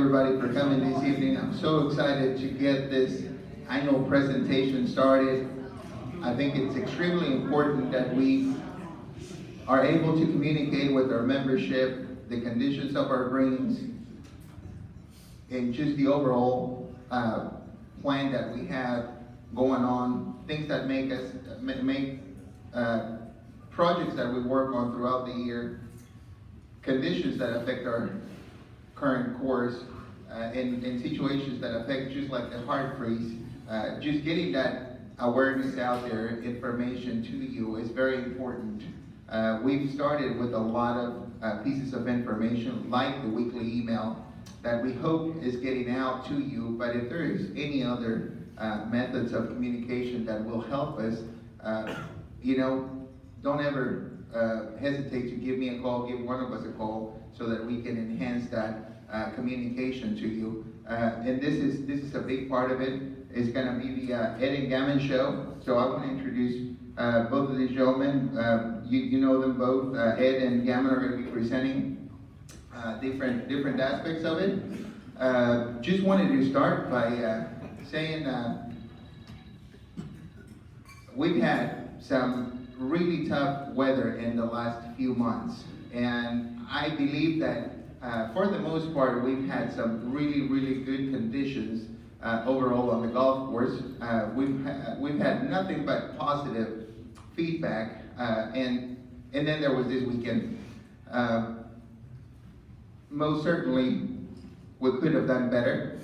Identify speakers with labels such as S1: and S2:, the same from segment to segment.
S1: everybody for coming this evening. I'm so excited to get this annual presentation started. I think it's extremely important that we are able to communicate with our membership, the conditions of our greens, and just the overall plan that we have going on, things that make us, projects that we work on throughout the year, conditions that affect our current course, and situations that affect just like the heart freeze. Just getting that awareness out there, information to you is very important. We've started with a lot of pieces of information like the weekly email that we hope is getting out to you, but if there is any other methods of communication that will help us, don't ever hesitate to give me a call, give one of us a call, so that we can enhance that communication to you. And this is a big part of it. It's going to be the Ed and Gamon Show. So I want to introduce both of these gentlemen. You know them both. Ed and Gamon are going to be presenting different aspects of it. Just wanted to start by saying we've had some really tough weather in the last few months, and I believe that for the most part we've had some really good conditions overall on the golf course. We've had nothing but positive feedback, and then there was this weekend. Most certainly we could have done better.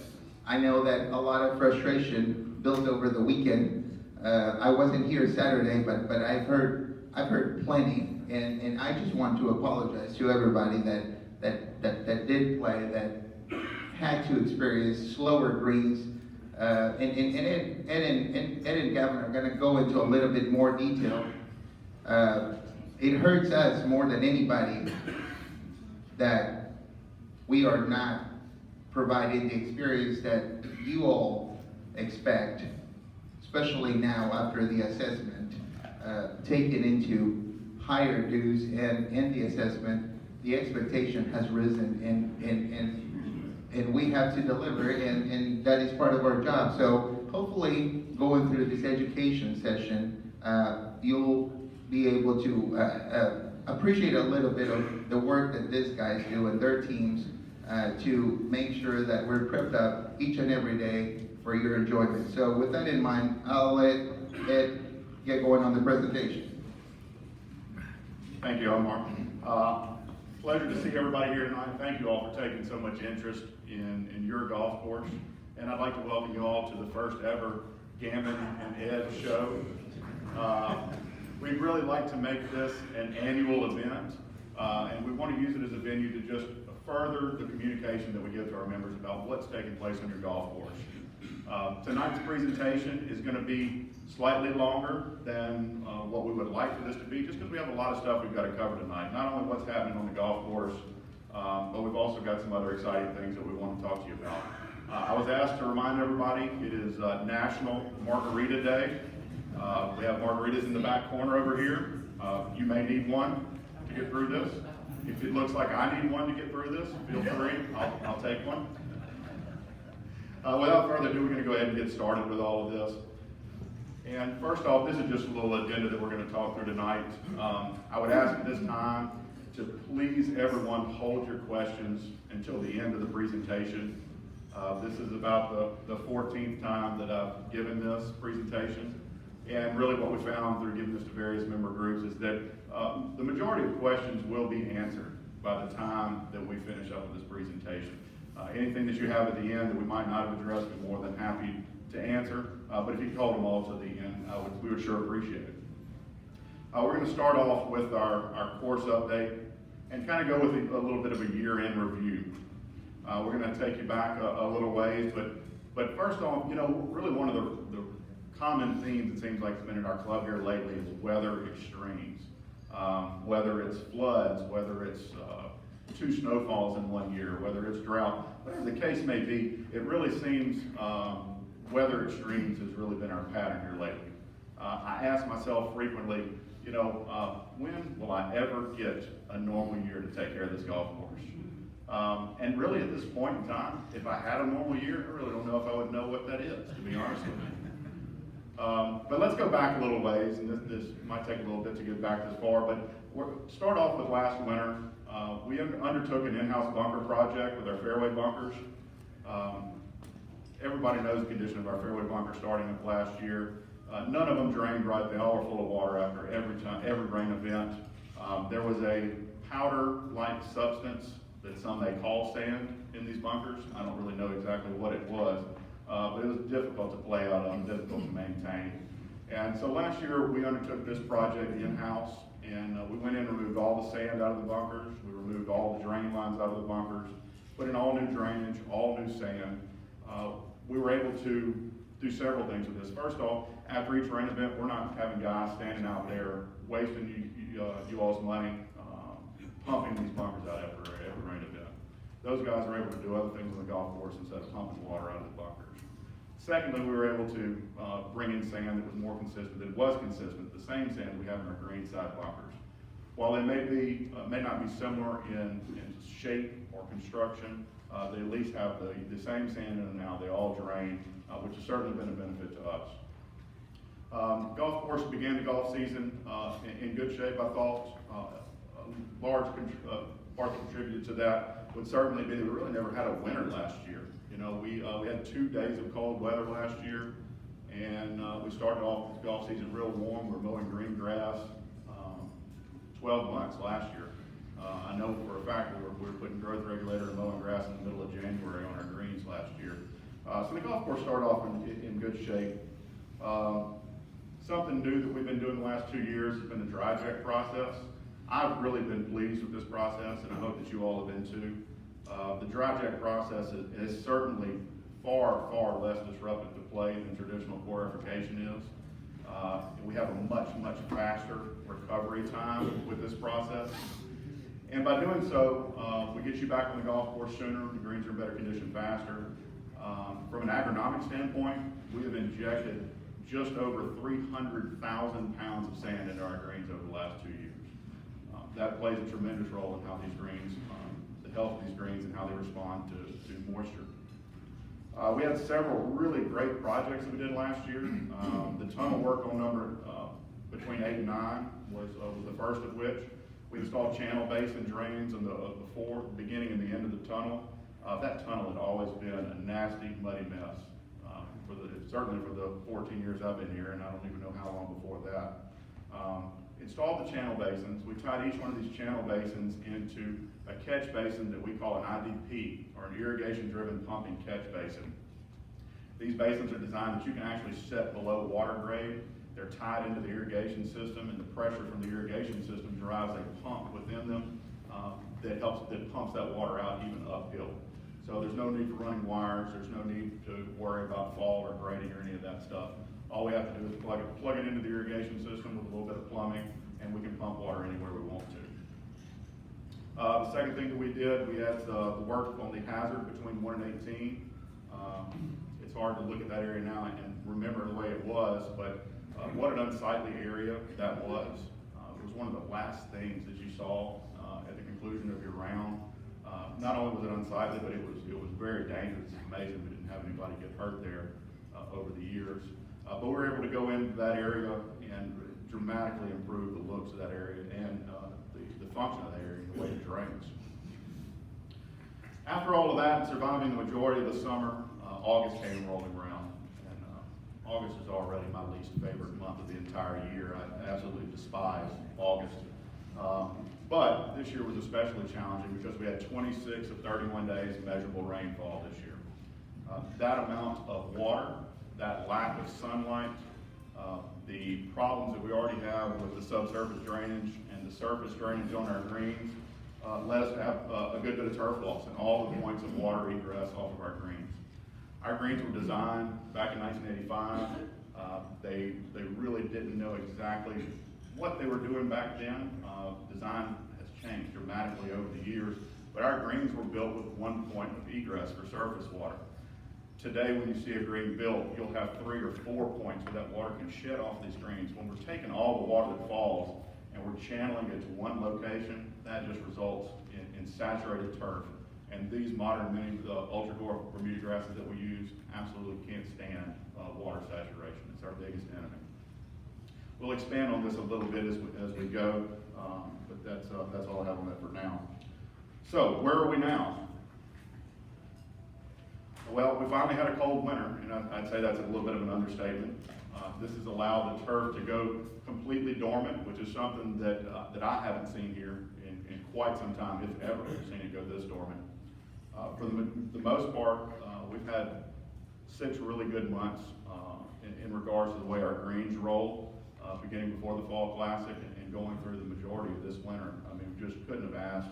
S1: I know that a lot of frustration built over the weekend. I wasn't here Saturday, but I've heard plenty, and I just want to apologize to everybody that did play, that had to experience slower greens. And Ed and Gavin are going to go into a little bit more detail. It hurts us more than anybody that we are not providing the experience that you all expect, especially now after the assessment, taken into higher dues and the assessment. The expectation has risen, and we have to deliver, and that is part of our job. So hopefully going through this education session, you'll be able to appreciate a little bit of the work that these guys do and their teams to make sure that we're prepped up each and every day for your enjoyment. So with that in mind, I'll let Ed get going on the presentation.
S2: Thank you, Omar. Pleasure to see everybody here tonight. Thank you all for taking so much interest in your golf course. And I'd like to welcome you all to the first ever Gamon and Ed Show. We'd really like to make this an annual event, and we want to use it as a venue to just further the communication that we give to our members about what's taking place on your golf course. Tonight's presentation is going to be slightly longer than what we would like for this to be, just because we have a lot of stuff we've got to cover tonight. Not only what's happening on the golf course, but we've also got some other exciting things that we want to talk to you about. I was asked to remind everybody it is National Margarita Day. We have margaritas in the back corner over here. You may need one to get through this. If it looks like I need one to get through this, feel free. I'll take one. Without further ado, we're going to go ahead and get started with all of this. And first off, this is just a little agenda that we're going to talk through tonight. I would ask at this time to please everyone hold your questions until the end of the presentation. This is about the 14th time that I've given this presentation. And really what we found through giving this to various member groups is that the majority of questions will be answered by the time that we finish up with this presentation. Anything that you have at the end that we might not have addressed, we're more than happy to answer. But if you could hold them all to the end, we would sure appreciate it. We're going to start off with our course update and kind of go with a little bit of a year-end review. We're going to take you back a little ways, but first off, really one of the common themes, it seems like, has been in our club here lately is weather extremes. Whether it's floods, whether it's 2 snowfalls in one year, whether it's drought, whatever the case may be, it really seems weather extremes has really been our pattern here lately. I ask myself frequently, when will I ever get a normal year to take care of this golf course? And really at this point in time, if I had a normal year, I really don't know if I would know what that is, to be honest with you. But let's go back a little ways, and this might take a little bit to get back this far, but start off with last winter. We undertook an in-house bunker project with our fairway bunkers. Everybody knows the condition of our fairway bunkers starting up last year. None of them drained right. They all were full of water after every rain event. There was a powder-like substance that some may call sand in these bunkers. I don't really know exactly what it was, but it was difficult to play out on, difficult to maintain. And so last year we undertook this project in-house, and we went in and removed all the sand out of the bunkers. We removed all the drain lines out of the bunkers, put in all new drainage, all new sand. We were able to do several things with this. First off, after each rain event, we're not having guys standing out there wasting you all's money pumping these bunkers out after every rain event. Those guys are able to do other things on the golf course instead of pumping water out of the bunkers. Secondly, we were able to bring in sand that was more consistent, that was consistent, the same sand we have in our greenside bunkers. While they may not be similar in shape or construction, they at least have the same sand in them now. They all drain, which has certainly been a benefit to us. Golf course began the golf season in good shape, I thought. A large part that contributed to that would certainly be that we really never had a winter last year. You know, we had 2 days of cold weather last year, and we started off the golf season real warm. We're mowing green grass 12 months last year. I know for a fact we were putting growth regulator and mowing grass in the middle of January on our greens last year. So the golf course started off in good shape. Something new that we've been doing the last 2 years has been the dry jack process. I've really been pleased with this process, and I hope that you all have been too. The dry jack process is certainly far, far less disruptive to play than traditional glorification is. We have a much, much faster recovery time with this process. And by doing so, we get you back on the golf course sooner, the greens are in better condition faster. From an agronomic standpoint, we have injected just over 300,000 pounds of sand into our greens over the last 2 years. That plays a tremendous role in how these greens, the health of these greens and how they respond to moisture. We had several really great projects that we did last year. The tunnel work on number between 8 and 9 was the first of which. We installed channel basin drains on the beginning and the end of the tunnel. That tunnel had always been a nasty, muddy mess. Certainly for the 14 years I've been here, and I don't even know how long before that. Installed the channel basins. We tied each one of these channel basins into a catch basin that we call an IDP, or an irrigation-driven pumping catch basin. These basins are designed that you can actually set below water grade. They're tied into the irrigation system, and the pressure from the irrigation system drives a pump within them that pumps that water out even uphill. So there's no need for running wires. There's no need to worry about fall or grading or any of that stuff. All we have to do is plug it into the irrigation system with a little bit of plumbing, and we can pump water anywhere we want to. The second thing that we did, we had the work on the hazard between 1 and 18. It's hard to look at that area now and remember the way it was, but what an unsightly area that was. It was one of the last things that you saw at the conclusion of your round. Not only was it unsightly, but it was very dangerous. It's amazing we didn't have anybody get hurt there over the years. But we were able to go into that area and dramatically improve the looks of that area and the function of that area and the way it drains. After all of that, surviving the majority of the summer, August came rolling around. And August is already my least favorite month of the entire year. I absolutely despise August. But this year was especially challenging because we had 26 of 31 days of measurable rainfall this year. That amount of water, that lack of sunlight, the problems that we already have with the subsurface drainage and the surface drainage on our greens led us to have a good bit of turf loss and all the points of water egress off of our greens. Our greens were designed back in 1985. They really didn't know exactly what they were doing back then. Design has changed dramatically over the years, but our greens were built with one point of egress for surface water. Today, when you see a green built, you'll have 3 or 4 points where that water can shed off these greens. When we're taking all the water that falls and we're channeling it to one location, that just results in saturated turf And these modern mini, ultra-dwarf Bermuda grasses that we use absolutely can't stand water saturation. It's our biggest enemy. We'll expand on this a little bit as we go, but that's all I have on that for now. So, where are we now? Well, we finally had a cold winter, and I'd say that's a little bit of an understatement. This has allowed the turf to go completely dormant, which is something that I haven't seen here in quite some time, if ever, seen it go this dormant. For the most part, we've had 6 really good months in regards to the way our greens roll, beginning before the Fall Classic and going through the majority of this winter. I mean, we just couldn't have asked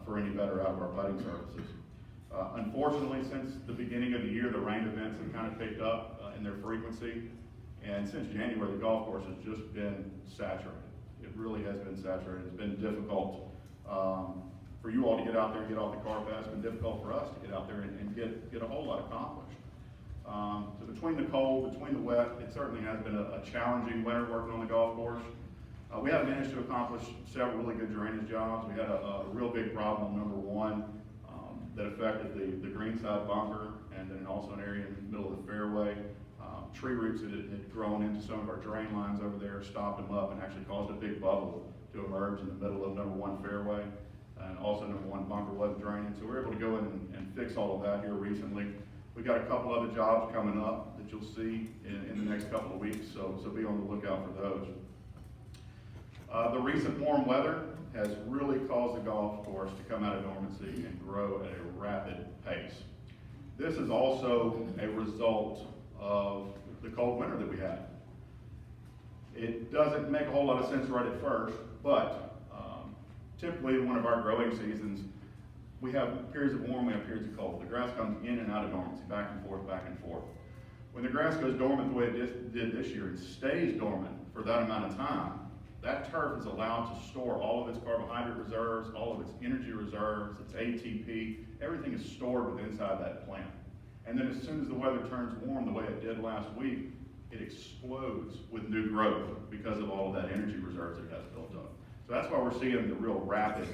S2: for any better out of our putting services. Unfortunately, since the beginning of the year, the rain events have kind of picked up in their frequency. And since January, the golf course has just been saturated. It really has been saturated. It's been difficult for you all to get out there and get off the car path. It's been difficult for us to get out there and get a whole lot accomplished. So between the cold, between the wet, it certainly has been a challenging winter working on the golf course. We have managed to accomplish several really good drainage jobs. We had a real big problem on number 1 that affected the greenside bunker, and then also an area in the middle of the fairway. Tree roots that had grown into some of our drain lines over there stopped them up and actually caused a big bubble to emerge in the middle of number 1 fairway. And also number 1 bunker wasn't draining. So we were able to go in and fix all of that here recently. We got a couple other jobs coming up that you'll see in the next couple of weeks, so be on the lookout for those. The recent warm weather has really caused the golf course to come out of dormancy and grow at a rapid pace. This is also a result of the cold winter that we had. It doesn't make a whole lot of sense right at first, but typically in one of our growing seasons, we have periods of warm, we have periods of cold. The grass comes in and out of dormancy, back and forth, back and forth. When the grass goes dormant the way it did this year and stays dormant for that amount of time, that turf is allowed to store all of its carbohydrate reserves, all of its energy reserves, its ATP, everything is stored within inside that plant. And then as soon as the weather turns warm the way it did last week, it explodes with new growth because of all of that energy reserves that it has built up. So that's why we're seeing the real rapid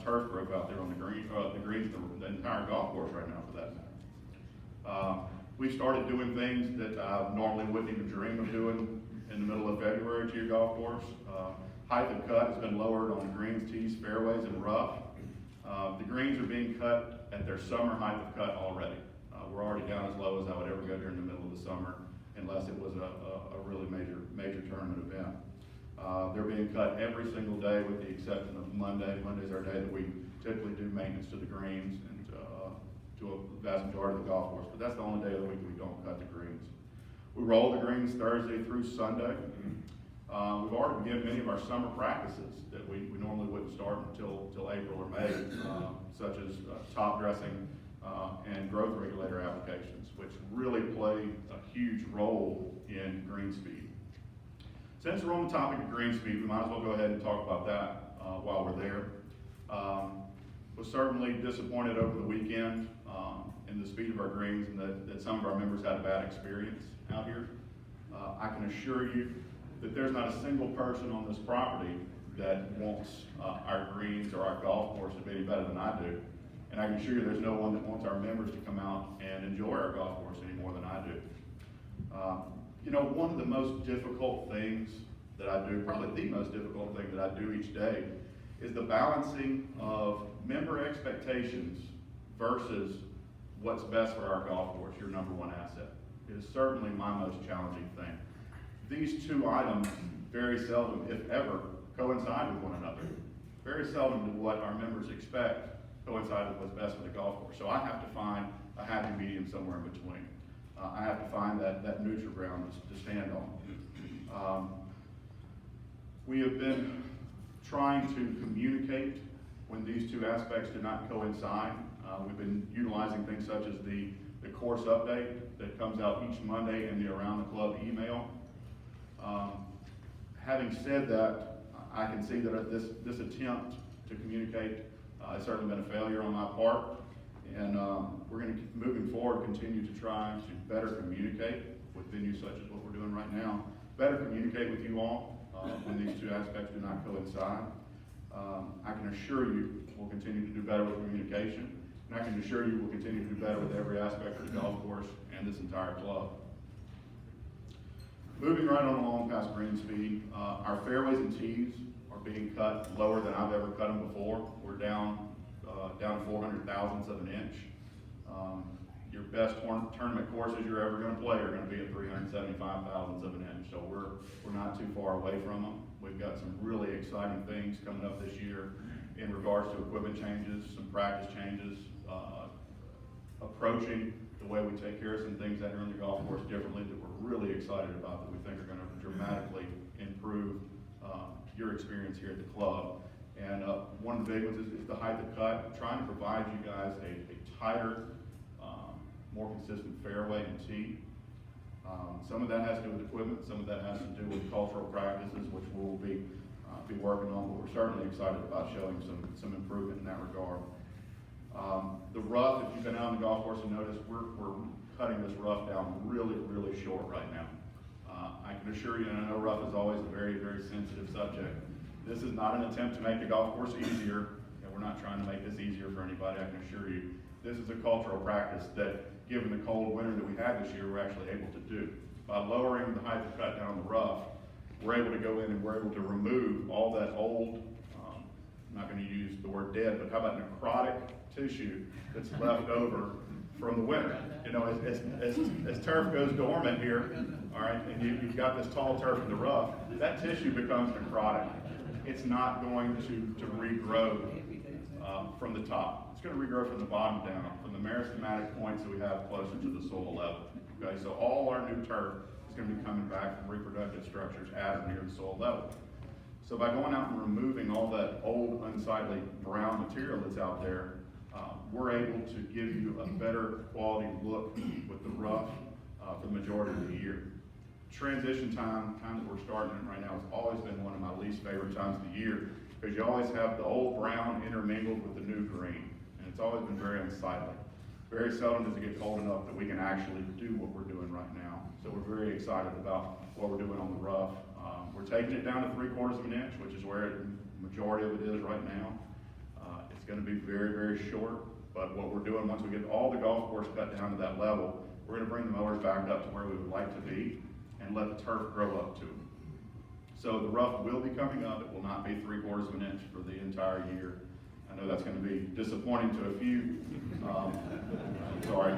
S2: turf growth out there on the greens, the entire golf course right now for that matter. We've started doing things that I normally wouldn't even dream of doing in the middle of February to your golf course. Height of cut has been lowered on the greens, tees, fairways, and rough. The greens are being cut at their summer height of cut already. We're already down as low as I would ever go during the middle of the summer, unless it was a really major tournament event. They're being cut every single day with the exception of Monday. Monday's our day that we typically do maintenance to the greens and to a vast majority of the golf course, but that's the only day of the week that we don't cut the greens. We roll the greens Thursday through Sunday. We've already begun many of our summer practices that we normally wouldn't start until April or May, such as top dressing and growth regulator applications, which really play a huge role in green speed. Since we're on the topic of green speed, we might as well go ahead and talk about that while we're there. Was certainly disappointed over the weekend in the speed of our greens and that some of our members had a bad experience out here. I can assure you that there's not a single person on this property that wants our greens or our golf course to be any better than I do. And I can assure you there's no one that wants our members to come out and enjoy our golf course any more than I do. You know, one of the most difficult things that I do, probably the most difficult thing that I do each day, is the balancing of member expectations versus what's best for our golf course, your number 1 asset. It is certainly my most challenging thing. These two items very seldom, if ever, coincide with one another. Very seldom do what our members expect coincide with what's best for the golf course. So I have to find a happy medium somewhere in between. I have to find that neutral ground to stand on. We have been trying to communicate when these two aspects do not coincide. We've been utilizing things such as the course update that comes out each Monday in the Around the Club email. Having said that, I can see that this attempt to communicate has certainly been a failure on my part, and we're going to, moving forward, continue to try to better communicate with venues such as what we're doing right now, better communicate with you all when these two aspects do not coincide. I can assure you we'll continue to do better with communication, And I can assure you we'll continue to do better with every aspect of the golf course and this entire club. Moving right on along past green speed, our fairways and tees are being cut lower than I've ever cut them before. We're down 400 thousandths of an inch. Your best tournament courses you're ever going to play are going to be at 375 thousandths of an inch. So we're not too far away from them. We've got some really exciting things coming up this year in regards to equipment changes, some practice changes, approaching the way we take care of some things that are in the golf course differently that we're really excited about, that we think are going to dramatically improve your experience here at the club. And one of the big ones is the height of cut, trying to provide you guys a tighter, more consistent fairway and tee. Some of that has to do with equipment, some of that has to do with cultural practices, which we'll be working on, but we're certainly excited about showing some improvement in that regard. The rough, if you've been out on the golf course and noticed, we're cutting this rough down really, really short right now. I can assure you, and I know rough is always a very, very sensitive subject. This is not an attempt to make the golf course easier, and we're not trying to make this easier for anybody, I can assure you. This is a cultural practice that, given the cold winter that we had this year, we're actually able to do. By lowering the height of cut down the rough, we're able to go in and we're able to remove all that old, I'm not going to use the word dead, but how about necrotic tissue that's left over from the winter. You know, as turf goes dormant here, all right, and you've got this tall turf in the rough, that tissue becomes necrotic. It's not going to regrow from the top. It's going to regrow from the bottom down, from the meristematic points that we have closer to the soil level. Okay, so all our new turf is going to be coming back from reproductive structures at or near the soil level. So by going out and removing all that old, unsightly brown material that's out there, we're able to give you a better quality look with the rough for the majority of the year. Transition time that we're starting in right now, has always been one of my least favorite times of the year, because you always have the old brown intermingled with the new green, and it's always been very unsightly. Very seldom does it get cold enough that we can actually do what we're doing right now. So we're very excited about what we're doing on the rough. We're taking it down to 3/4 of an inch, which is where the majority of it is right now. It's going to be very, very short, but what we're doing, once we get all the golf course cut down to that level, we're going to bring the mowers back up to where we would like to be and let the turf grow up to it. So the rough will be coming up. It will not be 3/4 of an inch for the entire year. I know that's going to be disappointing to a few. Sorry.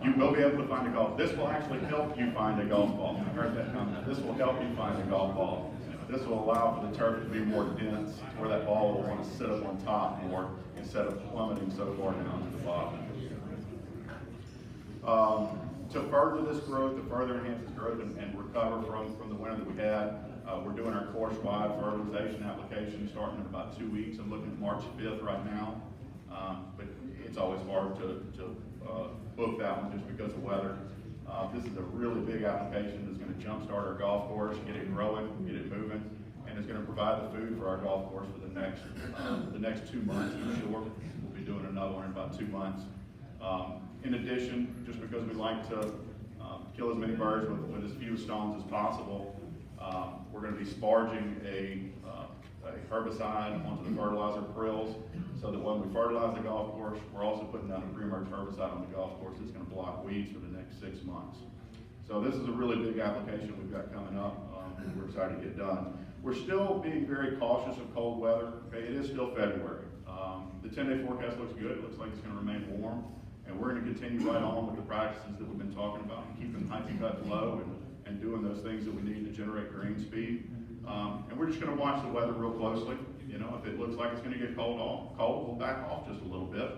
S2: You will be able to find a golf. This will actually help you find a golf ball. I heard that comment. This will help you find a golf ball. This will allow for the turf to be more dense, where that ball will want to sit up on top more instead of plummeting so far down to the bottom. To further this growth, to further enhance this growth and recover from the winter that we had, we're doing our course-wide fertilization application starting in about 2 weeks. I'm looking at March 5th right now, but it's always hard to book that one just because of weather. This is a really big application that's going to jumpstart our golf course, get it growing, get it moving, and it's going to provide the food for our golf course for the next 2 months for sure. We'll be doing another one in about 2 months. In addition, just because we like to kill as many birds with as few stones as possible, we're going to be sparging a herbicide onto the fertilizer prills, so that when we fertilize the golf course, we're also putting down a pre-emerge herbicide on the golf course that's going to block weeds for the next 6 months. So this is a really big application we've got coming up. We're excited to get done. We're still being very cautious of cold weather. Okay, it is still February. The 10-day forecast looks good. It looks like it's going to remain warm. And we're going to continue right on with the practices that we've been talking about, keeping height and cut low and doing those things that we need to generate green speed. And we're just going to watch the weather real closely. You know, if it looks like it's going to get cold, we'll back off just a little bit.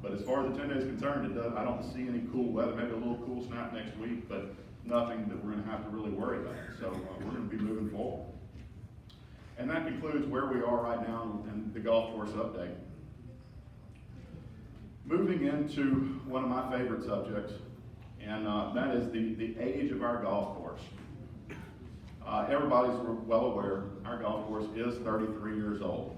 S2: But as far as the 10 days concerned, I don't see any cool weather. Maybe a little cool snap next week, but nothing that we're going to have to really worry about. So we're going to be moving forward. And that concludes where we are right now in the golf course update. Moving into one of my favorite subjects, and that is the age of our golf course. Everybody's well aware our golf course is 33 years old.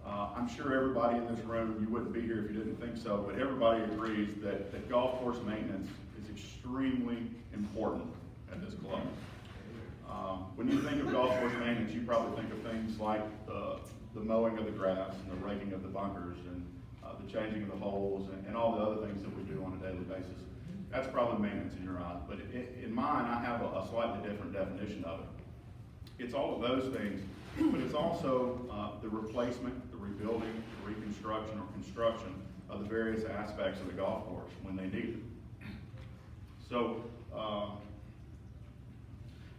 S2: I'm sure everybody in this room, you wouldn't be here if you didn't think so, but everybody agrees that golf course maintenance is extremely important at this club. When you think of golf course maintenance, you probably think of things like the mowing of the grass and the raking of the bunkers and the changing of the holes and all the other things that we do on a daily basis. That's probably maintenance in your eyes, but in mine, I have a slightly different definition of it. It's all of those things, but it's also the replacement, the rebuilding, the reconstruction or construction of the various aspects of the golf course when they need it. So,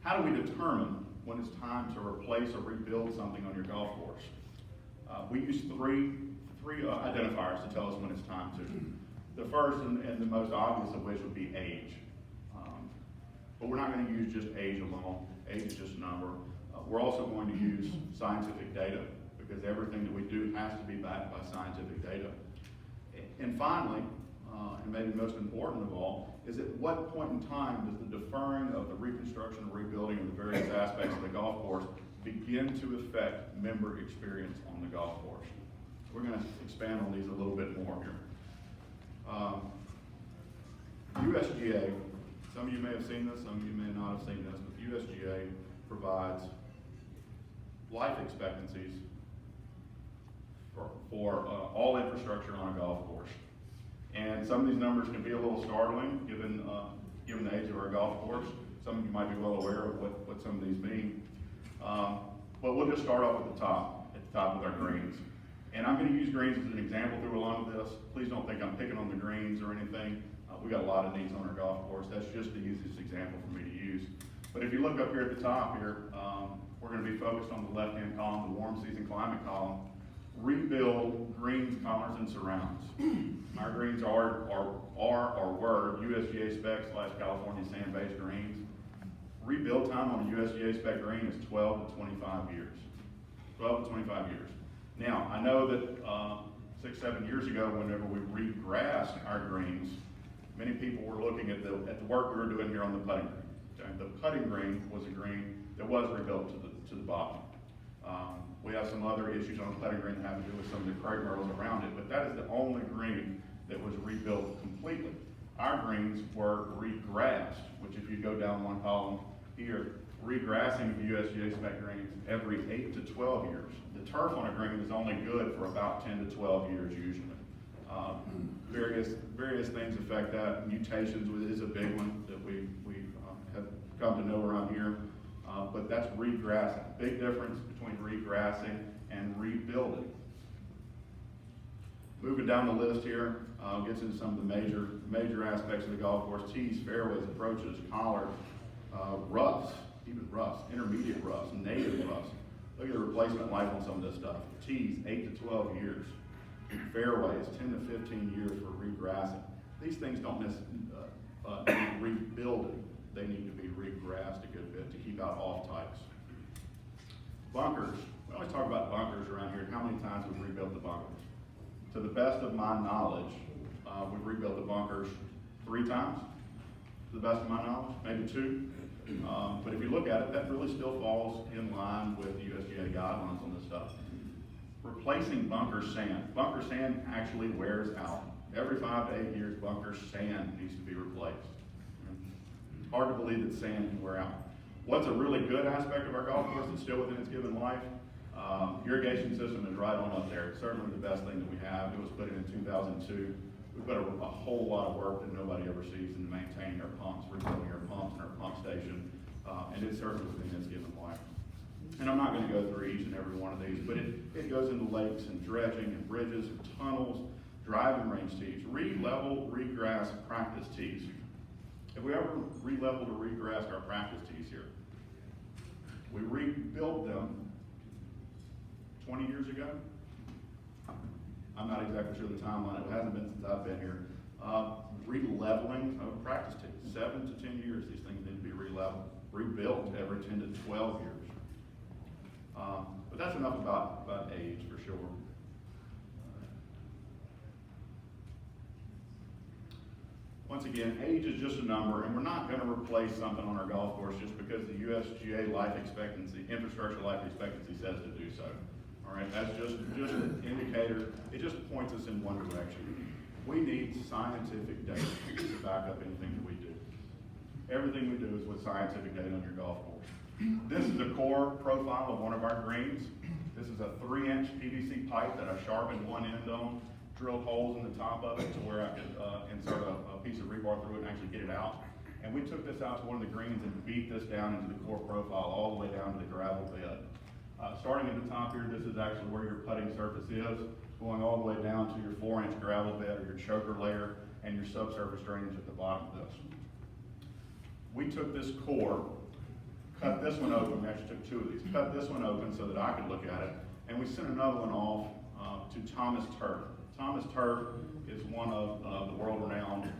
S2: how do we determine when it's time to replace or rebuild something on your golf course? We use three identifiers to tell us when it's time to. The first and the most obvious of which would be age. But we're not going to use just age alone. Age is just a number. We're also going to use scientific data because everything that we do has to be backed by scientific data. And finally, and maybe most important of all, is at what point in time does the deferring of the reconstruction and rebuilding of the various aspects of the golf course begin to affect member experience on the golf course? We're going to expand on these a little bit more here. USGA, some of you may have seen this, some of you may not have seen this, but USGA provides life expectancies for all infrastructure on a golf course. And some of these numbers can be a little startling given the age of our golf course. Some of you might be well aware of what some of these mean. But we'll just start off at the top with our greens. And I'm going to use greens as an example through a lot of this. Please don't think I'm picking on the greens or anything. We got a lot of needs on our golf course. That's just the easiest example for me to use. But if you look up here at the top here, we're going to be focused on the left-hand column, the warm season climate column. Rebuild greens, collars, and surrounds. Our greens are or were USGA spec / California sand-based greens. Rebuild time on a USGA spec green is 12 to 25 years. 12 to 25 years. Now, I know that 6-7 years ago, whenever we regrassed our greens, many people were looking at the work we were doing here on the putting green. Okay? The putting green was a green that was rebuilt to the bottom. We have some other issues on the putting green that have to do with some of the crepe myrtles around it, but that is the only green that was rebuilt completely. Our greens were regrassed, which if you go down one column here, regrassing of USGA spec greens every 8 to 12 years. The turf on a green is only good for about 10 to 12 years usually. Various things affect that. Mutations is a big one that we have come to know around here. But that's regrassing. Big difference between regrassing and rebuilding. Moving down the list here, gets into some of the major aspects of the golf course: tees, fairways, approaches, collars, roughs, even roughs, intermediate roughs, native roughs. Look at the replacement life on some of this stuff. Tees, 8 to 12 years. Fairways, 10 to 15 years for regrassing. These things don't necessarily need rebuilding. They need to be regrassed a good bit to keep out off types. Bunkers. We always talk about bunkers around here. How many times we've rebuilt the bunkers? To the best of my knowledge, we've rebuilt the bunkers 3 times. To the best of my knowledge, maybe 2. But if you look at it, that really still falls in line with the USGA guidelines on this stuff. Replacing bunker sand. Bunker sand actually wears out. Every 5 to 8 years, bunker sand needs to be replaced. It's hard to believe that sand can wear out. What's a really good aspect of our golf course that's still within its given life? Irrigation system is right on up there. It's certainly the best thing that we have. It was put in 2002. We put a whole lot of work that nobody ever sees into maintaining our pumps, rebuilding our pumps and our pump station, and it's certainly within its given life. And I'm not going to go through each and every one of these, but it goes into lakes and dredging and bridges and tunnels, driving range tees, re-level, regrass practice tees. Have we ever re-leveled or regrassed our practice tees here? We rebuilt them 20 years ago. I'm not exactly sure the timeline. It hasn't been since I've been here. Re-leveling of practice tees. 7 to 10 years, these things need to be re-leveled. Rebuilt every 10 to 12 years. But that's enough about age for sure. Once again, age is just a number, and we're not going to replace something on our golf course just because the USGA life expectancy, infrastructure life expectancy says to do so. All right, that's just an indicator. It just points us in one direction. We need scientific data to back up anything that we do. Everything we do is with scientific data on your golf course. This is a core profile of one of our greens. This is a 3-inch PVC pipe that I sharpened one end on, drilled holes in the top of it to where I could insert a piece of rebar through it and actually get it out. And we took this out to one of the greens and beat this down into the core profile all the way down to the gravel bed. Starting at the top here, this is actually where your putting surface is, going all the way down to your 4-inch gravel bed or your choker layer and your subsurface drainage at the bottom of this. We took this core, cut this one open, we actually took 2 of these, cut this one open so that I could look at it, and we sent another one off to Thomas Turf. Thomas Turf is one of the world-renowned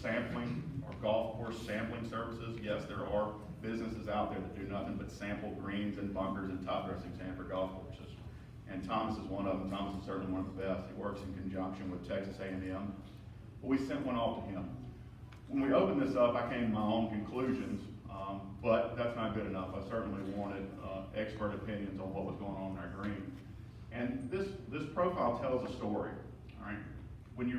S2: sampling or golf course sampling services. Yes, there are businesses out there that do nothing but sample greens and bunkers and top dressing sand for golf courses. And Thomas is one of them. Thomas is certainly one of the best. He works in conjunction with Texas A&M. But we sent one off to him. When we opened this up, I came to my own conclusions, but that's not good enough. I certainly wanted expert opinions on what was going on in our green. And this profile tells a story, all right? When you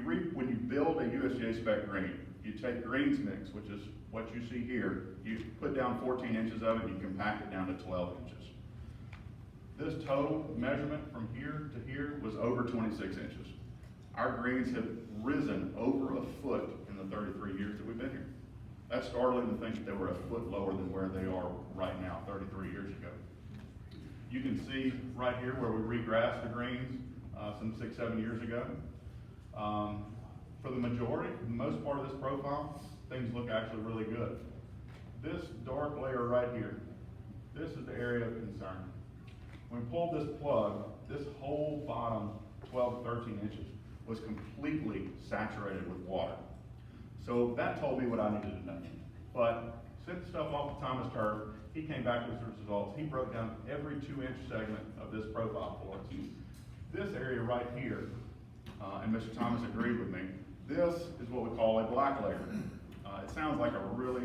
S2: build a USGA spec green, you take greens mix, which is what you see here, you put down 14 inches of it, and you compact it down to 12 inches. This total measurement from here to here was over 26 inches. Our greens have risen over a foot in the 33 years that we've been here. That's startling to think that they were a foot lower than where they are right now, 33 years ago. You can see right here where we regrassed the greens some 6-7 years ago. For the majority, the most part of this profile, things look actually really good. This dark layer right here, this is the area of concern. When we pulled this plug, this whole bottom 12 to 13 inches was completely saturated with water. So that told me what I needed to know. But sent the stuff off to Thomas Turf, he came back with his results. He broke down every 2-inch segment of this profile for us. This area right here, and Mr. Thomas agreed with me, this is what we call a black layer. It sounds like a really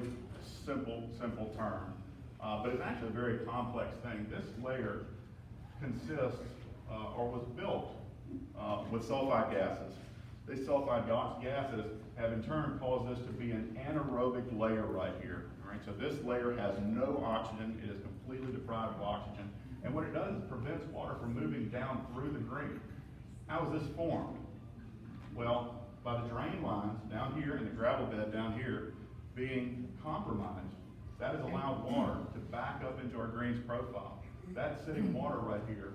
S2: simple term, but it's actually a very complex thing. This layer consists, or was built with sulfide gases. These sulfide gases have in turn caused this to be an anaerobic layer right here. All right, so this layer has no oxygen. It is completely deprived of oxygen. And what it does is prevents water from moving down through the green. How is this formed? Well, by the drain lines down here and the gravel bed down here being compromised, that has allowed water to back up into our greens profile. That sitting water right here,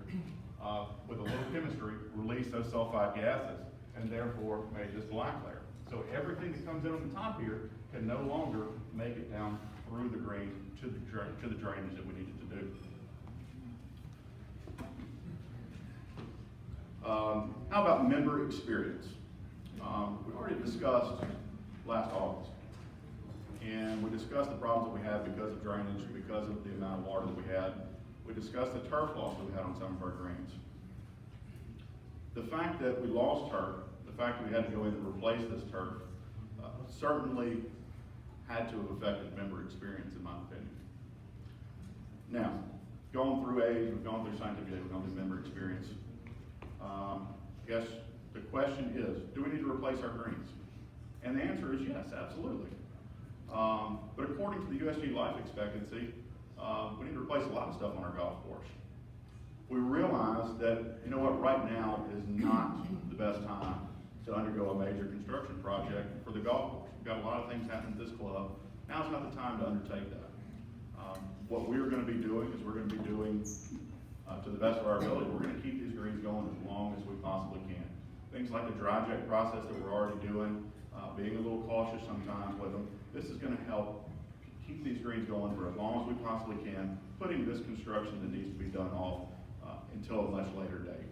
S2: with a little chemistry, released those sulfide gases and therefore made this black layer. So everything that comes in on the top here can no longer make it down through the green to the drainage that we needed to do. How about member experience? We already discussed last August, and we discussed the problems that we had because of drainage, because of the amount of water that we had. We discussed the turf loss that we had on some of our greens. The fact that we lost turf, the fact that we had to go in and replace this turf, certainly had to have affected member experience, in my opinion. Now, going through age, we've gone through scientific age, we've gone through member experience. I guess the question is, do we need to replace our greens? And the answer is yes, absolutely. But according to the USG life expectancy, we need to replace a lot of stuff on our golf course. We realize that, you know what, right now is not the best time to undergo a major construction project for the golf course. We've got a lot of things happening at this club. Now's not the time to undertake that. What we're going to be doing is we're going to be doing, to the best of our ability, we're going to keep these greens going as long as we possibly can. Things like the dry jet process that we're already doing, being a little cautious sometimes with them. This is going to help keep these greens going for as long as we possibly can, putting this construction that needs to be done off until a much later date.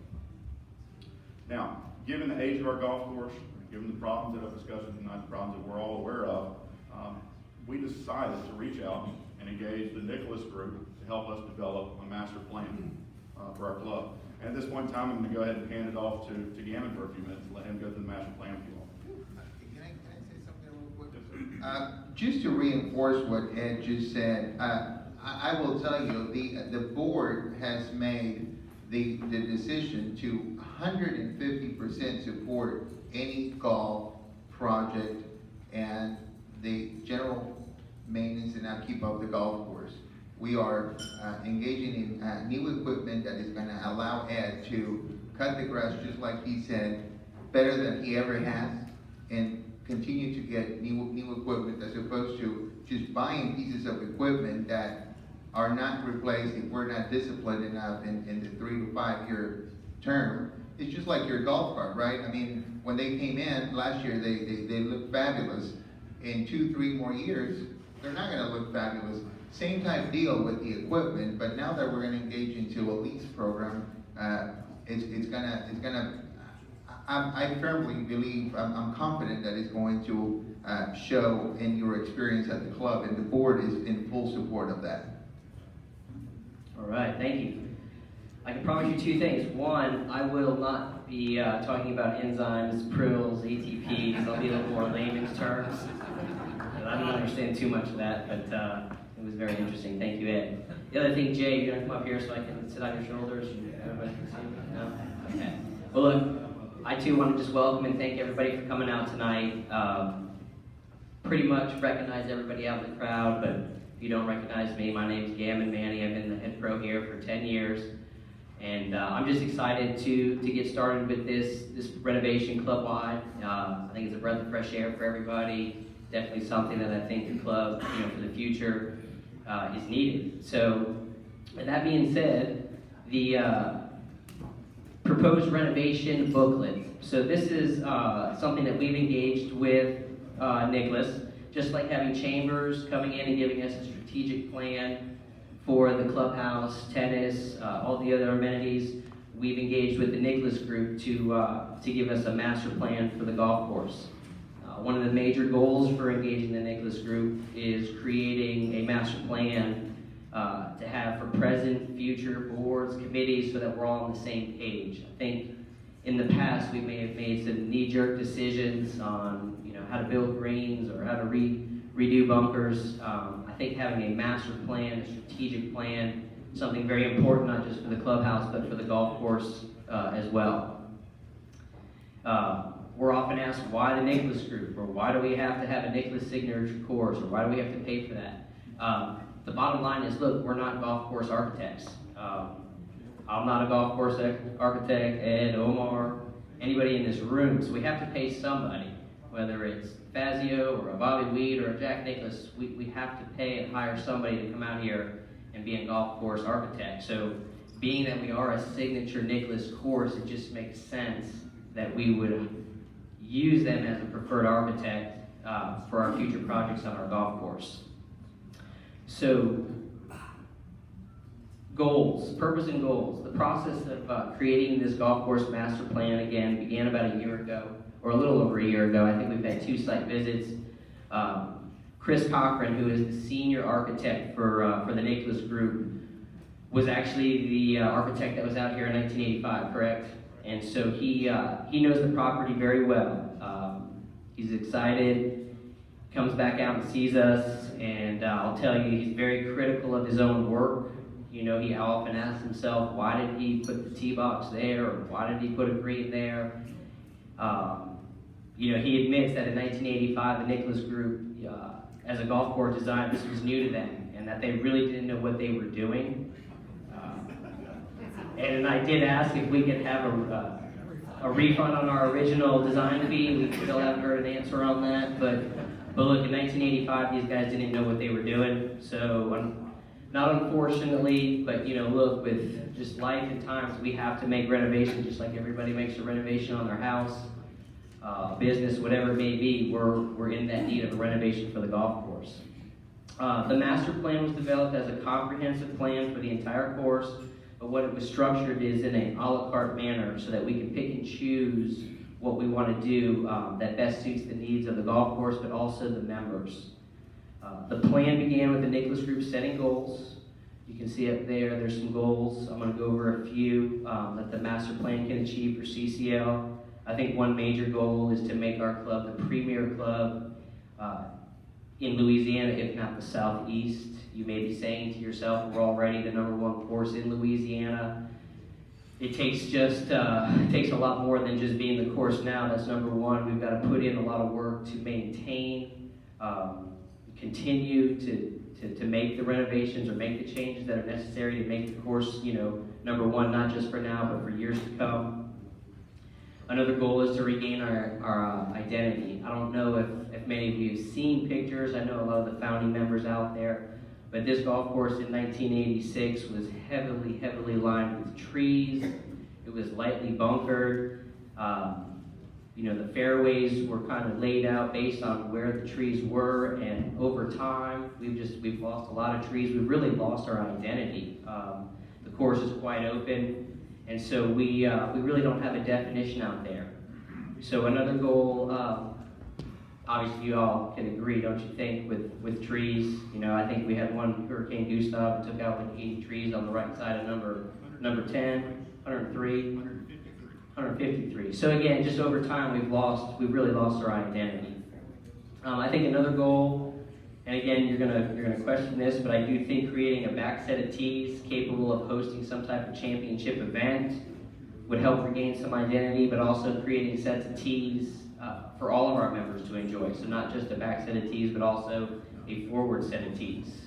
S2: Now, given the age of our golf course, given the problems that I've discussed tonight, the problems that we're all aware of, we decided to reach out and engage the Nicholas Group to help us develop a master plan for our club. And at this point in time, I'm going to go ahead and hand it off to Gamon for a few minutes and let him go through the master plan if you want.
S1: Can I say something real quick? Just to reinforce what Ed just said, I will tell you, the board has made the decision to 150% support any golf project, and the general maintenance and upkeep of the golf course. We are engaging in new equipment that is gonna allow Ed to cut the grass, just like he said, better than he ever has, and continue to get new equipment, as opposed to just buying pieces of equipment that are not replaced if we're not disciplined enough in the 3 to 5 year term. It's just like your golf cart, right? I mean, when they came in last year, they looked fabulous. In 2, 3 more years, they're not gonna look fabulous. Same type deal with the equipment, but now that we're gonna engage into a lease program, I firmly believe, I'm confident that it's going to show in your experience at the club, and the board is in full support of that.
S3: All right, thank you. I can promise you 2 things. One, I will not be talking about enzymes, prills, ATPs. I'll be a little more layman's terms. I don't understand too much of that, but it was very interesting. Thank you, Ed. The other thing, Jay, you're gonna come up here so I can sit on your shoulders? Everybody can see me? No? Okay. Well, look, I too want to just welcome and thank everybody for coming out tonight. Pretty much recognize everybody out in the crowd, but if you don't recognize me, my name's Gamon Manny. I've been the head pro here for 10 years. And I'm just excited to get started with this renovation club-wide. I think it's a breath of fresh air for everybody. Definitely something that I think the club, for the future is needed. So, with that being said, the proposed renovation booklet. So this is something that we've engaged with Nicholas, just like having Chambers coming in and giving us a strategic plan for the clubhouse, tennis, all the other amenities. We've engaged with the Nicholas group to give us a master plan for the golf course. One of the major goals for engaging the Nicholas group is creating a master plan to have for present, future boards, committees, so that we're all on the same page. I think in the past we may have made some knee-jerk decisions on how to build greens or how to redo bunkers. I think having a master plan, a strategic plan, something very important not just for the clubhouse but for the golf course as well. We're often asked, why the Nicholas group? Or why do we have to have a Nicholas signature course? Or why do we have to pay for that? The bottom line is, look, we're not golf course architects. I'm not a golf course architect, Ed, Omar, anybody in this room. So we have to pay somebody, whether it's Fazio or a Bobby Weed or a Jack Nicklaus. We have to pay and hire somebody to come out here and be a golf course architect. So being that we are a signature Nicklaus course, it just makes sense that we would use them as a preferred architect for our future projects on our golf course. So, goals, purpose and goals. The process of creating this golf course master plan, again, began about a year ago, or a little over a year ago. I think we've had 2 site visits. Chris Cochran, who is the senior architect for the Nicholas group, was actually the architect that was out here in 1985, correct? And so he knows the property very well. He's excited, comes back out and sees us, and I'll tell you, he's very critical of his own work. He often asks himself, why did he put the tee box there, or why did he put a green there? He admits that in 1985, the Nicholas group, as a golf course design, this was new to them, and that they really didn't know what they were doing. And I did ask if we could have a refund on our original design fee. We still haven't heard an answer on that. But look, in 1985, these guys didn't know what they were doing. So, not unfortunately, but look, with just life and times, we have to make renovations just like everybody makes a renovation on their house, business, whatever it may be. We're in that need of a renovation for the golf course. The master plan was developed as a comprehensive plan for the entire course. But what it was structured is in a a la carte manner so that we can pick and choose what we want to do that best suits the needs of the golf course, but also the members. The plan began with the Nicholas group setting goals. You can see up there's some goals. I'm going to go over a few that the master plan can achieve for CCL. I think one major goal is to make our club the premier club in Louisiana, if not the Southeast. You may be saying to yourself, we're already the #1 course in Louisiana. It takes a lot more than just being the course now. That's #1. We've got to put in a lot of work to maintain, continue to make the renovations or make the changes that are necessary to make the course, number one, not just for now, but for years to come. Another goal is to regain our identity. I don't know if many of you have seen pictures. I know a lot of the founding members out there, but this golf course in 1986 was heavily lined with trees. It was lightly bunkered. The fairways were kind of laid out based on where the trees were, and over time, we've lost a lot of trees. We've really lost our identity. The course is quite open, and so we really don't have a definition out there. So another goal, obviously you all can agree, don't you think, with trees? I think we had one Hurricane Gustav that took out like 80 trees on the right side of number 10, 103, 153. So again, just over time, we've really lost our identity. I think another goal, and again, you're gonna question this, but I do think creating a back set of tees capable of hosting some type of championship event would help regain some identity, but also creating sets of tees for all of our members to enjoy. So not just a back set of tees, but also a forward set of tees.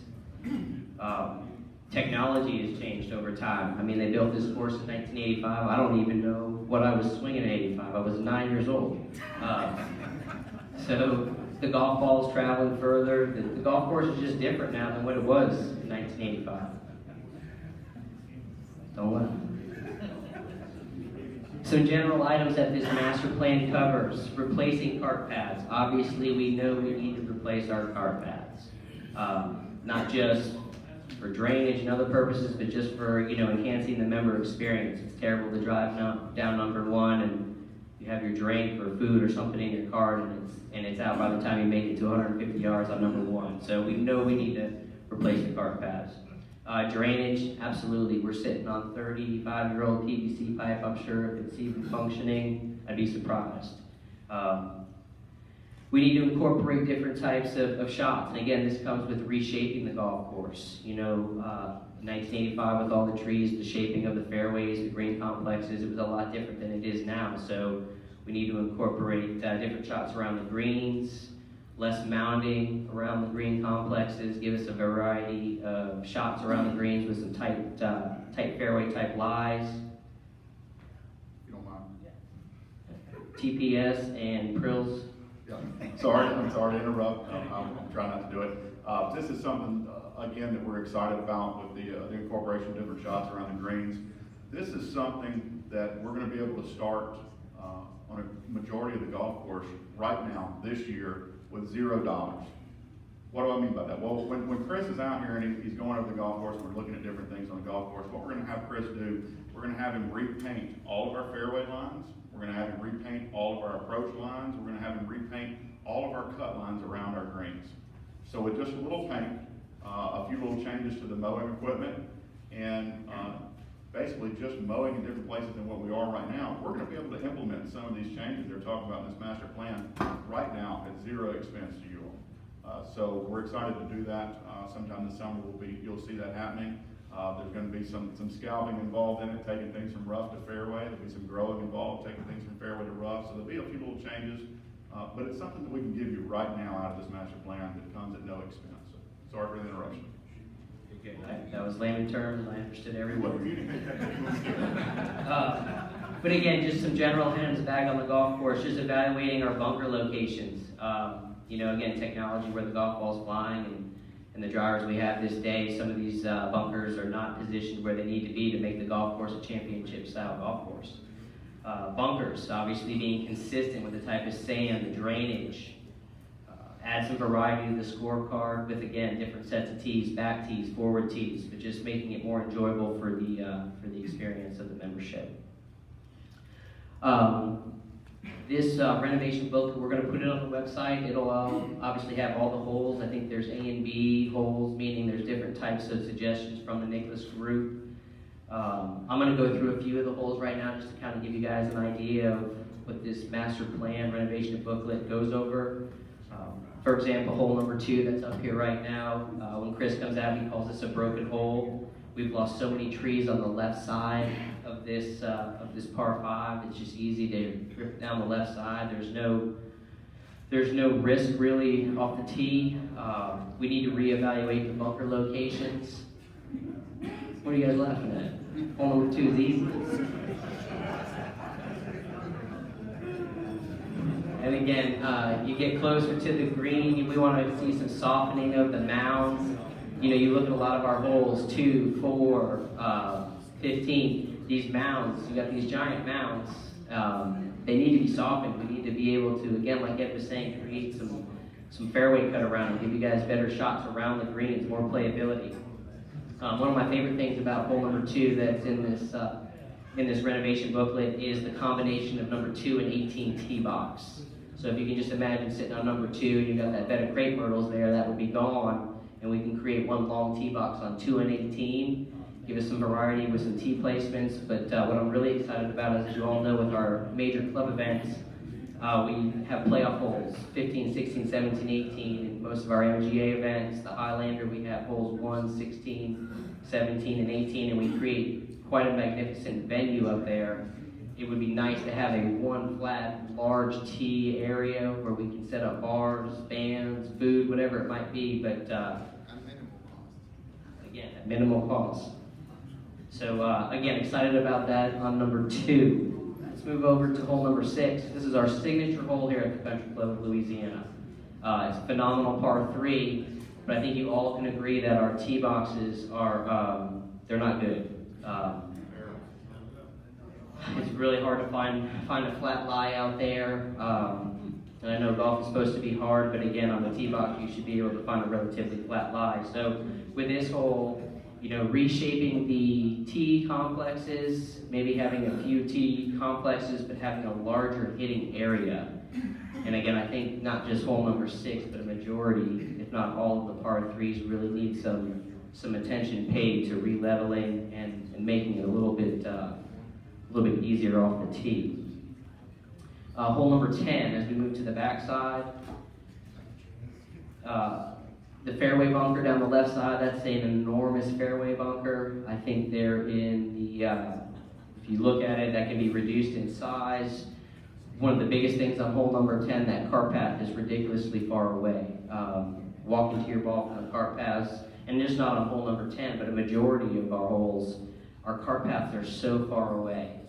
S3: Technology has changed over time. I mean, they built this course in 1985. I don't even know what I was swinging in 85. I was 9 years old. So the golf ball's traveling further. The golf course is just different now than what it was in 1985. Don't laugh. Some general items that this master plan covers. Replacing cart paths. Obviously, we know we need to replace our cart paths. Not just for drainage and other purposes, but just for enhancing the member experience. It's terrible to drive down number one and you have your drink or food or something in your cart and it's out by the time you make it to 150 yards on number one. So we know we need to replace the cart paths. Drainage, absolutely. We're sitting on 35-year-old PVC pipe. I'm sure if it's even functioning, I'd be surprised. We need to incorporate different types of shots. And again, this comes with reshaping the golf course. In 1985 with all the trees, the shaping of the fairways, the green complexes, it was a lot different than it is now. So we need to incorporate different shots around the greens, less mounding around the green complexes, give us a variety of shots around the greens with some tight fairway type lies.
S2: If you don't mind.
S3: TPS and Prills.
S2: Yeah. I'm sorry to interrupt. I'm trying not to do it. This is something, again, that we're excited about with the incorporation of different shots around the greens. This is something that we're going to be able to start on a majority of the golf course right now, this year, with $0. What do I mean by that? Well, when Chris is out here and he's going over the golf course and we're looking at different things on the golf course, what we're going to have Chris do, we're going to have him repaint all of our fairway lines. We're going to have him repaint all of our approach lines. We're going to have him repaint all of our cut lines around our greens. So with just a little paint, a few little changes to the mowing equipment, and basically just mowing in different places than what we are right now, we're going to be able to implement some of these changes they're talking about in this master plan right now at zero expense to you all. So we're excited to do that. Sometime this summer you'll see that happening. There's going to be some scalping involved in it, taking things from rough to fairway. There'll be some growing involved, taking things from fairway to rough. So there'll be a few little changes, but it's something that we can give you right now out of this master plan that comes at no expense. So, sorry for the interruption.
S3: Okay, that was layman terms, and I understood every
S2: We'll
S3: word.
S2: communicate that to
S3: But again, just some general hands back on the golf course, just evaluating our bunker locations. Again, technology where the golf ball's flying and the drivers we have this day, some of these bunkers are not positioned where they need to be to make the golf course a championship style golf course. Bunkers, obviously being consistent with the type of sand, the drainage. Add some variety to the scorecard with, again, different sets of tees, back tees, forward tees, but just making it more enjoyable for the experience of the membership. This renovation book, we're going to put it on the website. It'll obviously have all the holes. I think there's A and B holes, meaning there's different types of suggestions from the Nicholas group. I'm going to go through a few of the holes right now just to kind of give you guys an idea of what this master plan renovation booklet goes over. For example, hole number 2 that's up here right now, when Chris comes out, he calls this a broken hole. We've lost so many trees on the left side of this par 5. It's just easy to rip down the left side. There's There's no risk really off the tee. We need to reevaluate the bunker locations. What are you guys laughing at? Hole number 2 is easy. And again, you get closer to the green, we want to see some softening of the mounds. You know, you look at a lot of our holes, 2, 4, 15, these mounds, you got these giant mounds, they need to be softened. We need to be able to, again, like Ed was saying, create some fairway cut around them, give you guys better shots around the greens, more playability. One of my favorite things about hole number 2 that's in this renovation booklet is the combination of number 2 and 18 tee box. So if you can just imagine sitting on number 2, you got that bed of crepe myrtles there, that would be gone, and we can create one long tee box on 2 and 18, give us some variety with some tee placements. But what I'm really excited about is, as you all know, with our major club events, we have playoff holes, 15, 16, 17, 18, in most of our MGA events. The Highlander, we have holes 1, 16, 17, and 18, and we create quite a magnificent venue up there. It would be nice to have a one flat, large tee area where we can set up bars, bands, food, whatever it might be, but again, at minimal cost. So again, excited about that on number 2. Let's move over to hole number 6. This is our signature hole here at the Country Club of Louisiana. It's a phenomenal par 3, but I think you all can agree that our tee boxes are, they're not good. It's really hard to find a flat lie out there. And I know golf is supposed to be hard, but again, on the tee box, you should be able to find a relatively flat lie. So with this hole, you know, reshaping the tee complexes, maybe having a few tee complexes, but having a larger hitting area. And again, I think not just hole number 6, but a majority, if not all of the par 3s, really need some attention paid to re-leveling and making it a little bit easier off the tee. Hole number 10, as we move to the backside, the fairway bunker down the left side, that's an enormous fairway bunker. I think they're in the, if you look at it, that can be reduced in size. One of the biggest things on hole number 10, that cart path is ridiculously far away. Walking to your ball from the cart paths, and just not on hole number 10, but a majority of our holes, our cart paths are so far away.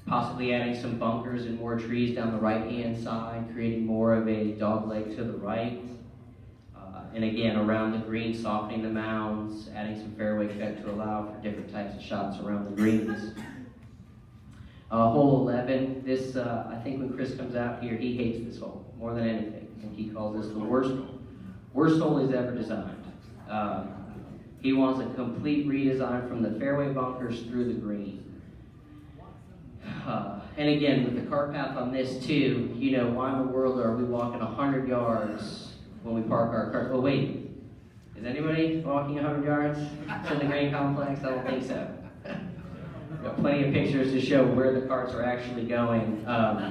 S3: Possibly adding some bunkers and more trees down the right-hand side, creating more of a dogleg to the right. And again, around the green, softening the mounds, adding some fairway cut to allow for different types of shots around the greens. Hole 11, this, I think when Chris comes out here, he hates this hole more than anything. I think he calls this the worst hole he's ever designed. He wants a complete redesign from the fairway bunkers through the green. And again, with the cart path on this too, you know, why in the world are we walking 100 yards when we park our cart? Oh wait, is anybody walking 100 yards to the green complex? I don't think so. We've got plenty of pictures to show where the carts are actually going. And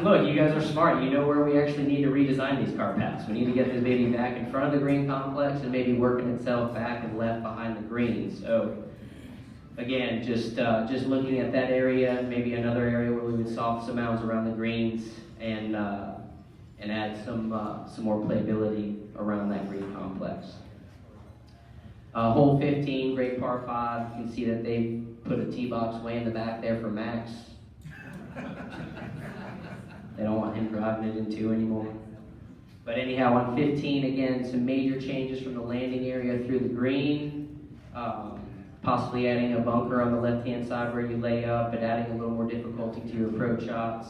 S3: look, you guys are smart. You know where we actually need to redesign these cart paths. We need to get this baby back in front of the green complex and maybe working itself back and left behind the green. So again, just looking at that area, maybe another area where we would soften some mounds around the greens and add some more playability around that green complex. Hole 15, great par 5. You can see that they put a tee box way in the back there for Max. They don't want him driving it in 2 anymore. But anyhow, on 15, again, some major changes from the landing area through the green. Possibly adding a bunker on the left-hand side where you lay up, but adding a little more difficulty to your approach shots.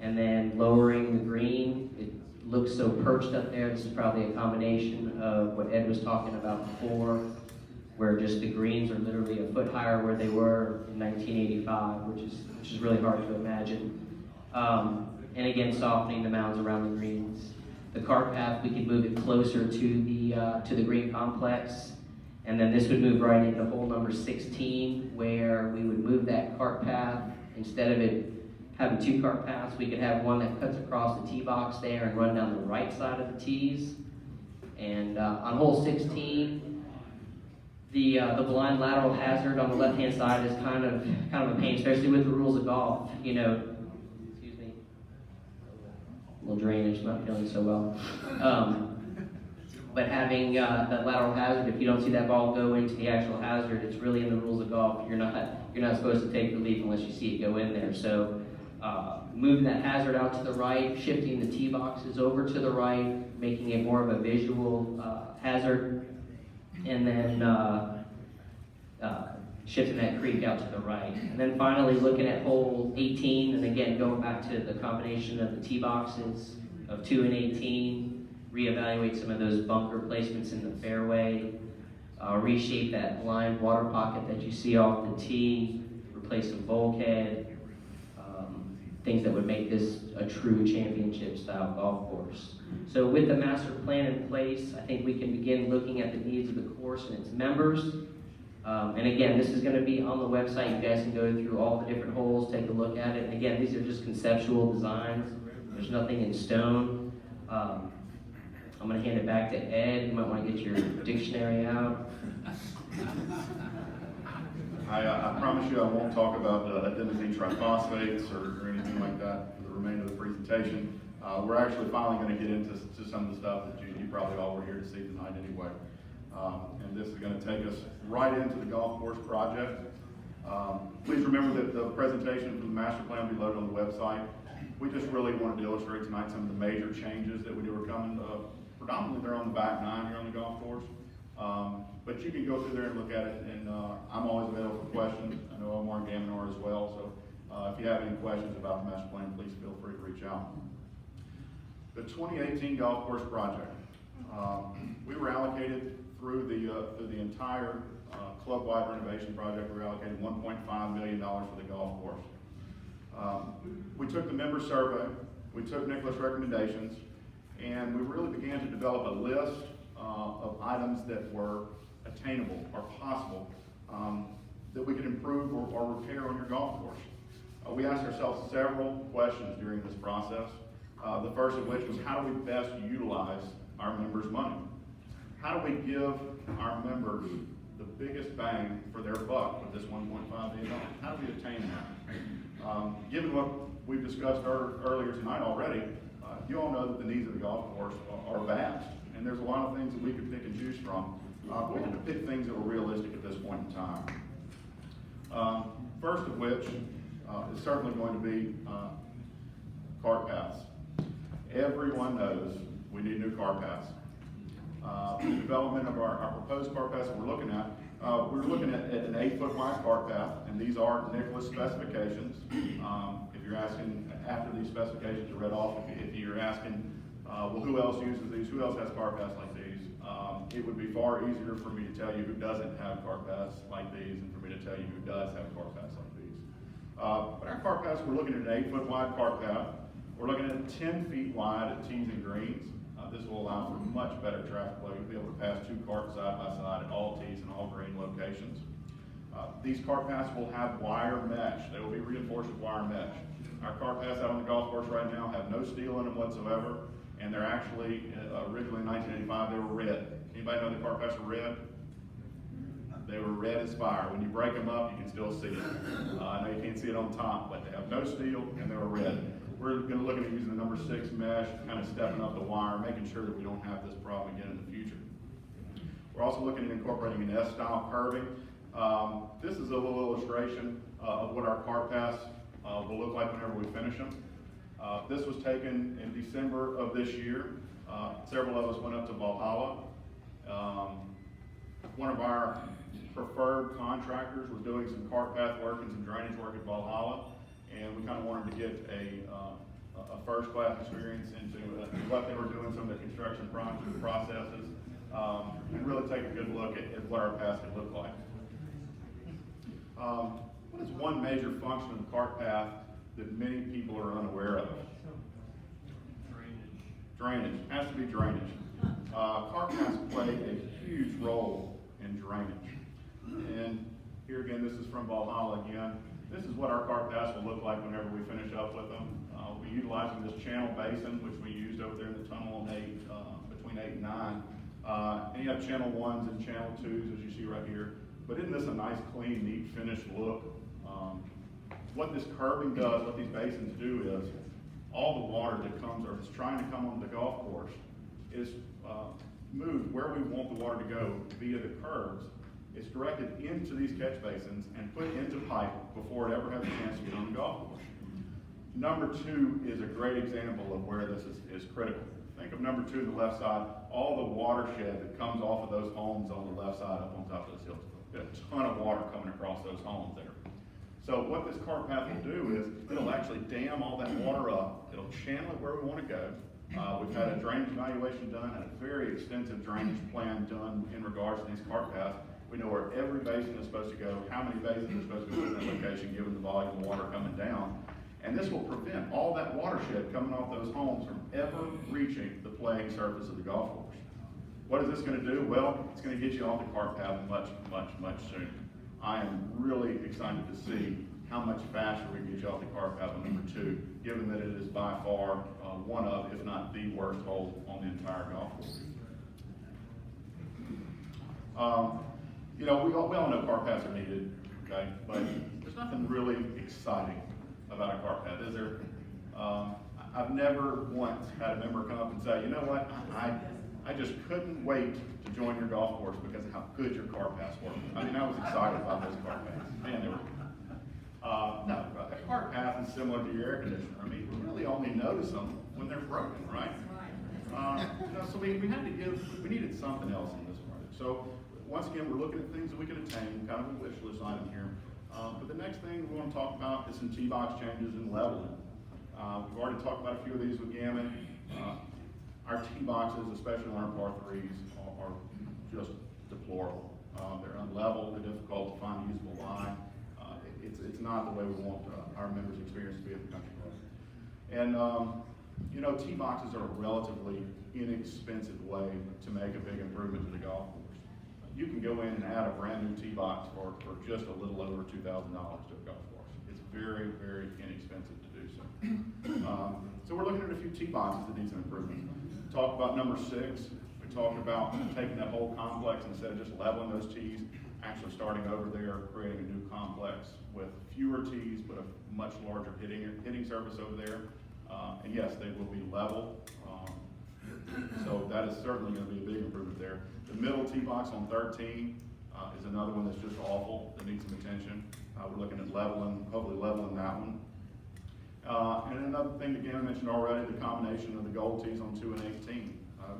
S3: And then lowering the green. It looks so perched up there. This is probably a combination of what Ed was talking about before, where just the greens are literally a foot higher where they were in 1985, which is really hard to imagine. And again, softening the mounds around the greens. The cart path, we could move it closer to the green complex. And then this would move right into hole number 16, where we would move that cart path. Instead of it having 2 cart paths, we could have one that cuts across the tee box there and run down the right side of the tees. And on hole 16, the blind lateral hazard on the left-hand side is kind of a pain, especially with the rules of golf. You know, excuse me. little drainage, not feeling so well. But having that lateral hazard, if you don't see that ball go into the actual hazard, it's really in the rules of golf. You're not supposed to take relief unless you see it go in there. So moving that hazard out to the right, shifting the tee boxes over to the right, making it more of a visual hazard, and then shifting that creek out to the right. And then finally looking at hole 18, and again going back to the combination of the tee boxes of 2 and 18, reevaluate some of those bunker placements in the fairway, reshape that blind water pocket that you see off the tee, replace the bulkhead, things that would make this a true championship style golf course. So with the master plan in place, I think we can begin looking at the needs of the course and its members. And again, this is going to be on the website. You guys can go through all the different holes, take a look at it. And again, these are just conceptual designs. There's nothing in stone. I'm going to hand it back to Ed. You might want to get your dictionary out.
S2: I promise you I won't talk about adenosine triphosphates or anything like that for the remainder of the presentation. We're actually finally going to get into some of the stuff that you probably all were here to see tonight anyway. And this is going to take us right into the golf course project. Please remember that the presentation for the master plan will be loaded on the website. We just really wanted to illustrate tonight some of the major changes that we do are coming. Predominantly they're on the back nine here on the golf course. But you can go through there and look at it, and I'm always available for questions. I know Omar and Gamon are as well, so if you have any questions about the master plan, please feel free to reach out. The 2018 golf course project. We were allocated through the entire club-wide renovation project. We were allocated $1.5 million for the golf course. We took the member survey, we took Nicholas' recommendations, and we really began to develop a list of items that were attainable or possible that we could improve or repair on your golf course. We asked ourselves several questions during this process. The first of which was, how do we best utilize our members' money? How do we give our members the biggest bang for their buck with this $1.5 million? How do we attain that? Given what we've discussed earlier tonight already, you all know that the needs of the golf course are vast, and there's a lot of things that we could pick and choose from. We had to pick things that were realistic at this point in time. First of which is certainly going to be cart paths. Everyone knows we need new cart paths. The development of our proposed cart paths that we're looking at an 8-foot wide cart path, and these are Nicholas specifications. If you're asking after these specifications are read off, if you're asking, well, who else uses these? Who else has cart paths like these? It would be far easier for me to tell you who doesn't have cart paths like these, and for me to tell you who does have cart paths like these. But our cart paths, we're looking at an 8-foot wide cart path. We're looking at 10 feet wide at tees and greens. This will allow for much better traffic flow. You'll be able to pass 2 carts side by side at all tees and all green locations. These cart paths will have wire mesh. They will be reinforced with wire mesh. Our cart paths out on the golf course right now have no steel in them whatsoever, and they're actually, originally in 1985, they were red. Anybody know the cart paths were red? They were red as fire. When you break them up, you can still see it. I know you can't see it on top, but they have no steel and they were red. We're going to look at using the number 6 mesh, kind of stepping up the wire, making sure that we don't have this problem again in the future. We're also looking at incorporating an S-style curving. This is a little illustration of what our cart paths will look like whenever we finish them. This was taken in December of this year. Several of us went up to Valhalla. One of our preferred contractors was doing some cart path work and some drainage work at Valhalla, and we kind of wanted to get a first-class experience into what they were doing, some of the construction processes, and really take a good look at what our paths could look like. What is one major function of the cart path that many people are unaware of? Drainage. Has to be drainage. Cart paths play a huge role in drainage. And here again, this is from Valhalla again. This is what our cart paths will look like whenever we finish up with them. We're utilizing this channel basin, which we used over there in the tunnel on 8, between 8 and 9. And you have channel 1s and channel 2s, as you see right here. But isn't this a nice, clean, neat, finished look? What this curving does, what these basins do is, all the water that comes or is trying to come onto the golf course is moved where we want the water to go via the curves. It's directed into these catch basins and put into pipe before it ever has a chance to get on the golf course. Number 2 is a great example of where this is critical. Think of number 2 on the left side, all the watershed that comes off of those homes on the left side up on top of those hills. Got a ton of water coming across those homes there. So what this cart path will do is it'll actually dam all that water up. It'll channel it where we want to go. We've had a drainage evaluation done and a very extensive drainage plan done in regards to these cart paths. We know where every basin is supposed to go, how many basins are supposed to go in that location given the volume of water coming down. And this will prevent all that watershed coming off those homes from ever reaching the playing surface of the golf course. What is this going to do? Well, it's going to get you off the cart path much, much, much sooner. I am really excited to see how much faster we can get you off the cart path on number 2, given that it is by far one of, if not the worst hole on the entire golf course. You know, we all know cart paths are needed, okay, but there's nothing really exciting about a cart path, is there? I've never once had a member come up and say, you know what, I just couldn't wait to join your golf course because of how good your cart paths were. I mean, I was excited about those cart paths. Man, they were. No, a cart path is similar to your air conditioner. I mean, we really only notice them when they're broken, right? You know, so we needed something else in this project. So once again, we're looking at things that we can attain, kind of a wish list item here. But the next thing we want to talk about is some tee box changes and leveling. We've already talked about a few of these with Gamon. Our tee boxes, especially on our par 3s, are just deplorable. They're unlevel, they're difficult to find a usable line. It's not the way we want our members' experience to be at the country club. And you know, tee boxes are a relatively inexpensive way to make a big improvement to the golf course. You can go in and add a brand new tee box for just a little over $2,000 to a golf course. It's very, very inexpensive to do so. So we're looking at a few tee boxes that need some improvement. Talk about number 6. We talked about taking that whole complex, instead of just leveling those tees, actually starting over there, creating a new complex with fewer tees, but a much larger hitting surface over there. And yes, they will be level. So that is certainly going to be a big improvement there. The middle tee box on 13 is another one that's just awful, that needs some attention. We're looking at leveling, hopefully leveling that one. And another thing that Gamon mentioned already, the combination of the gold tees on 2 and 18.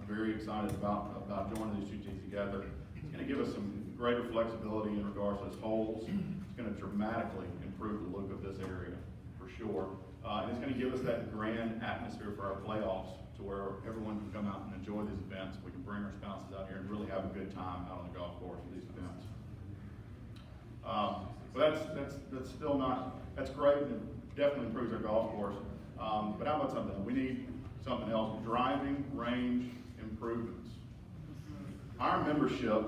S2: Very excited about joining these 2 tees together. It's going to give us some greater flexibility in regards to those holes. It's going to dramatically improve the look of this area, for sure. And it's going to give us that grand atmosphere for our playoffs, to where everyone can come out and enjoy these events. We can bring our spouses out here and really have a good time out on the golf course with these events. But that's still not, that's great, and it definitely improves our golf course. But how about something? We need something else, driving range improvements. Our membership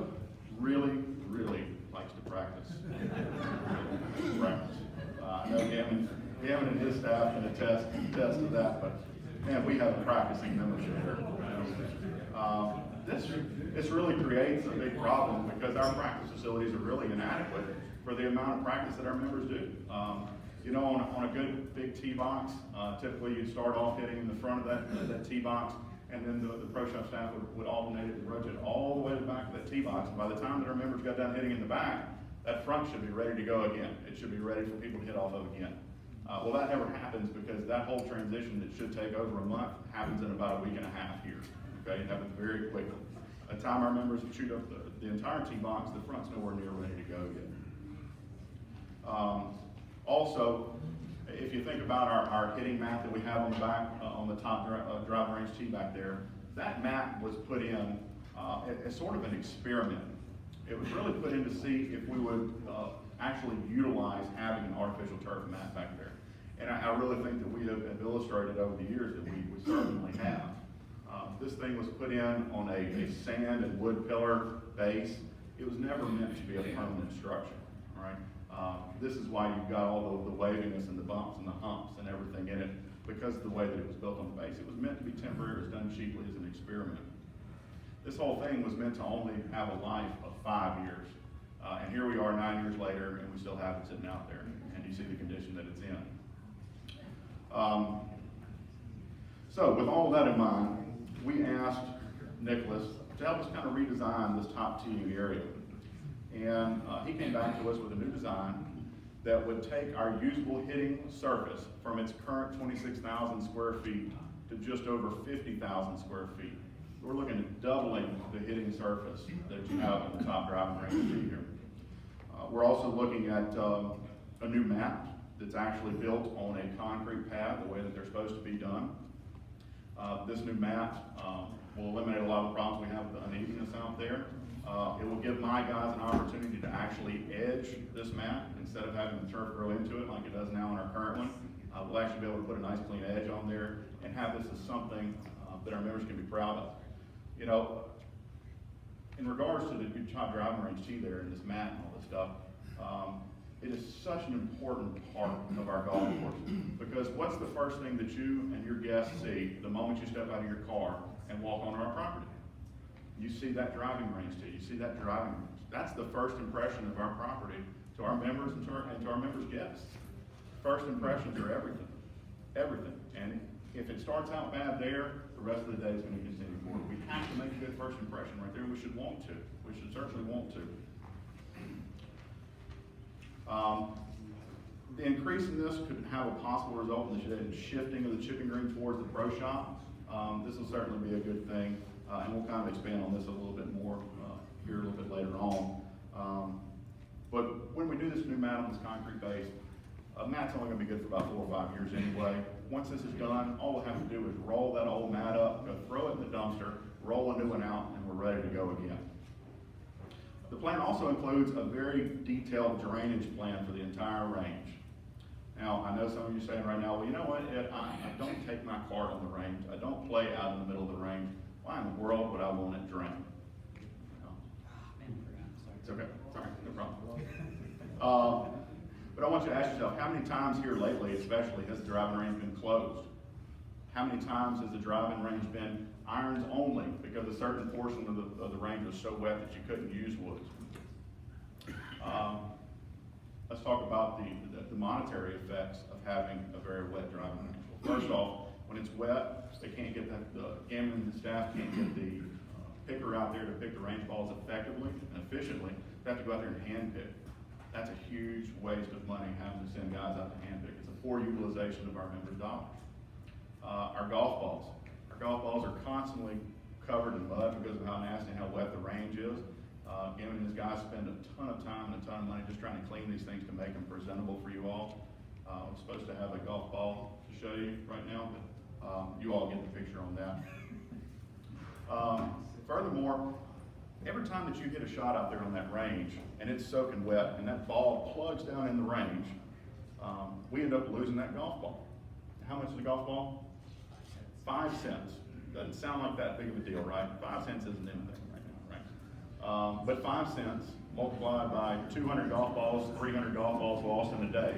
S2: really, really likes to practice. I know Gamon and his staff can attest to that, but man, we have a practicing membership here. This really creates a big problem because our practice facilities are really inadequate for the amount of practice that our members do. You know, on a good big tee box, typically you start off hitting in the front of that tee box, and then the pro shop staff would alternate it and rotate all the way to the back of that tee box. And by the time that our members got done hitting in the back, that front should be ready to go again. It should be ready for people to hit off of again. Well, that never happens because that whole transition that should take over a month happens in about a week and a half here. Okay, it happens very quickly. By the time our members shoot up the entire tee box, the front's nowhere near ready to go yet. Also, if you think about our hitting mat that we have on the back, on the top driving range tee back there, that mat was put in as sort of an experiment. It was really put in to see if we would actually utilize having an artificial turf mat back there. And I really think that we have illustrated over the years that we certainly have. This thing was put in on a sand and wood pillar base. It was never meant to be a permanent structure, all right? This is why you've got all the waviness and the bumps and the humps and everything in it, because of the way that it was built on the base. It was meant to be temporary. It was done cheaply as an experiment. This whole thing was meant to only have a life of 5 years. And here we are 9 years later, and we still have it sitting out there. And you see the condition that it's in. So with all of that in mind, we asked Nicholas to help us kind of redesign this top teeing area. And he came back to us with a new design that would take our usable hitting surface from its current 26,000 square feet to just over 50,000 square feet. We're looking at doubling the hitting surface that you have in the top driving range tee here. We're also looking at a new mat that's actually built on a concrete pad, the way that they're supposed to be done. This new mat will eliminate a lot of the problems we have with the unevenness out there. It will give my guys an opportunity to actually edge this mat instead of having the turf grow into it like it does now in our current one. We'll actually be able to put a nice clean edge on there and have this as something that our members can be proud of. You know, in regards to the top driving range tee there and this mat and all this stuff, it is such an important part of our golf course, because what's the first thing that you and your guests see the moment you step out of your car and walk onto our property? You see that driving range tee, you see that driving range. That's the first impression of our property to our members and to our members' guests. First impressions are everything, everything. And if it starts out bad there, the rest of the day is going to continue forward. We have to make a good first impression right there. We should want to. We should certainly want to. The increase in this could have a possible result in the shifting of the chipping green towards the pro shop. This will certainly be a good thing, and we'll kind of expand on this a little bit more here a little bit later on. But when we do this new mat on this concrete base, a mat's only going to be good for about 4 or 5 years anyway. Once this is done, all we'll have to do is roll that old mat up, go throw it in the dumpster, roll a new one out, and we're ready to go again. The plan also includes a very detailed drainage plan for the entire range. Now, I know some of you are saying right now, well, you know what, Ed, I don't take my cart on the range. I don't play out in the middle of the range. Why in the world would I want it drained? It's okay, sorry, no problem. But I want you to ask yourself, how many times here lately, especially, has the driving range been closed? How many times has the driving range been irons only because a certain portion of the range was so wet that you couldn't use woods? Let's talk about the monetary effects of having a very wet driving range. Well, first off, when it's wet, they can't get the Gamon staff can't get the picker out there to pick the range balls effectively and efficiently. They have to go out there and hand pick. That's a huge waste of money having to send guys out to hand pick. It's a poor utilization of our members' dollars. Our golf balls. Our golf balls are constantly covered in mud because of how nasty and how wet the range is. Gamon and his guys spend a ton of time and a ton of money just trying to clean these things to make them presentable for you all. I'm supposed to have a golf ball to show you right now, but you all get the picture on that. Furthermore, every time that you hit a shot out there on that range and it's soaking wet and that ball plugs down in the range, we end up losing that golf ball. How much is a golf ball? 5 cents. Doesn't sound like that big of a deal, right? 5 cents isn't anything right now, right? But 5 cents multiplied by 200 golf balls, 300 golf balls lost in a day,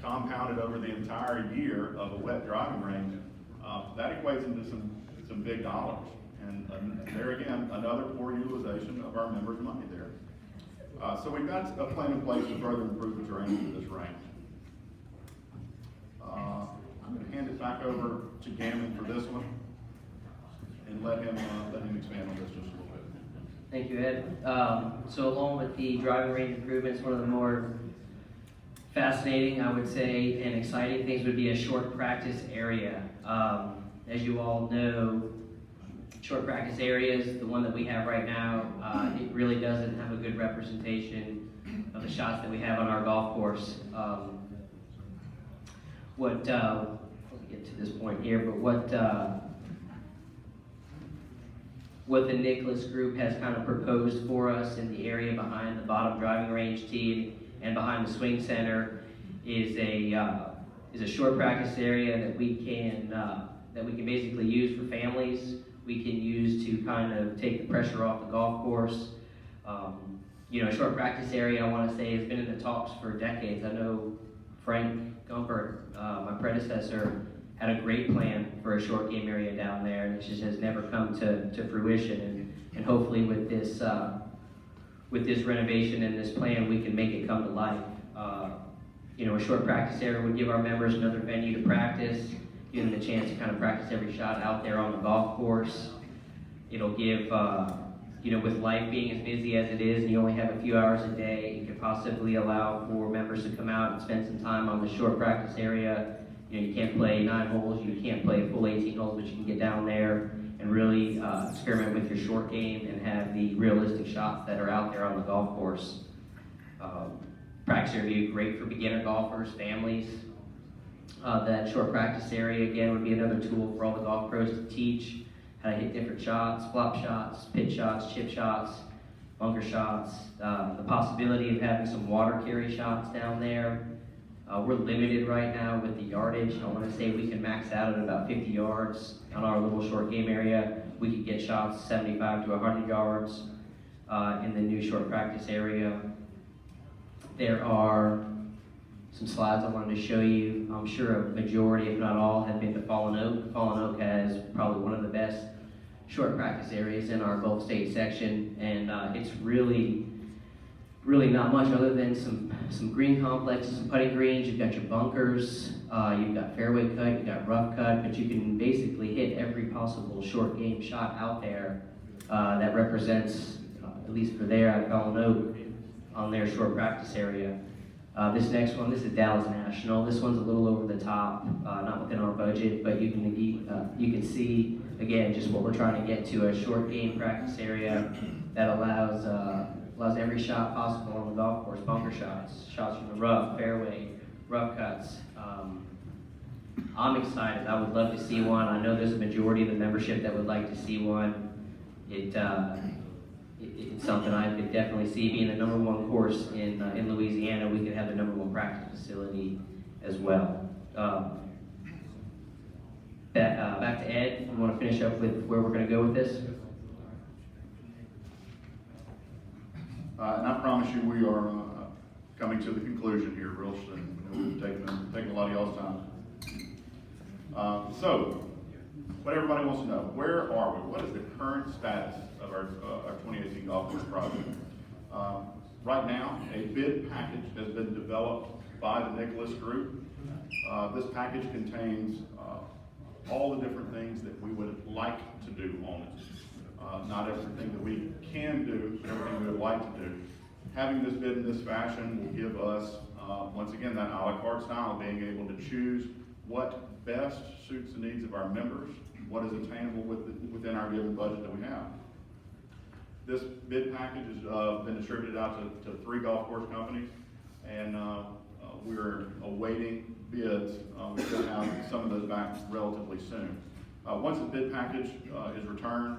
S2: compounded over the entire year of a wet driving range, that equates into some big dollars. And there again, another poor utilization of our members' money there. So we've got a plan in place to further improve the drainage of this range. I'm going to hand it back over to Gamon for this one and let him expand on this just a little bit.
S3: Thank you, Ed. So along with the driving range improvements, one of the more fascinating, I would say, and exciting things would be a short practice area. As you all know, short practice areas, the one that we have right now, it really doesn't have a good representation of the shots that we have on our golf course. Let me get to this point here, but what the Nicholas group has kind of proposed for us in the area behind the bottom driving range tee and behind the swing center is a short practice area that we can basically use for families. We can use to kind of take the pressure off the golf course. A short practice area, I want to say, has been in the talks for decades. I know Frank Gumpert, my predecessor, had a great plan for a short game area down there, and it just has never come to fruition. And hopefully with this renovation and this plan, we can make it come to life. A short practice area would give our members another venue to practice. give them a chance to kind of practice every shot out there on the golf course. It'll give, with life being as busy as it is, and you only have a few hours a day, it could possibly allow for members to come out and spend some time on the short practice area. You can't play 9 holes, you can't play a full 18 holes, but you can get down there and really experiment with your short game and have the realistic shots that are out there on the golf course. Practice area would be great for beginner golfers, families. That short practice area, again, would be another tool for all the golf pros to teach how to hit different shots, flop shots, pitch shots, chip shots, bunker shots. The possibility of having some water carry shots down there. We're limited right now with the yardage. I want to say we can max out at about 50 yards on our little short game area. We could get shots 75 to 100 yards in the new short practice area. There are some slides I wanted to show you. I'm sure a majority, if not all, have been to Fallen Oak. Fallen Oak has probably one of the best short practice areas in our Gulf State section, and it's really not much other than some green complexes, some putting greens. You've got your bunkers, you've got fairway cut, you've got rough cut, but you can basically hit every possible short game shot out there that represents, at least for there at Fallen Oak, on their short practice area. This next one, this is Dallas National. This one's a little over the top, not within our budget, but you can see, again, just what we're trying to get to, a short game practice area that allows every shot possible on the golf course, bunker shots, shots from the rough, fairway, rough cuts. I'm excited. I would love to see one. I know there's a majority of the membership that would like to see one. It's something I could definitely see being the #1 course in Louisiana. We could have the #1 practice facility as well. Back to Ed. I want to finish up with where we're going to go with this.
S2: And I promise you, we are coming to the conclusion here real soon. We've taken a lot of y'all's time. So, what everybody wants to know, where are we? What is the current status of our 2018 golf course project? Right now, a bid package has been developed by the Nicholas Group. This package contains all the different things that we would like to do on it. Not everything that we can do, but everything we would like to do. Having this bid in this fashion will give us, once again, that a la carte style, being able to choose what best suits the needs of our members, what is attainable within our given budget that we have. This bid package has been distributed out to 3 golf course companies, and we're awaiting bids. We should have some of those back relatively soon. Once the bid package is returned,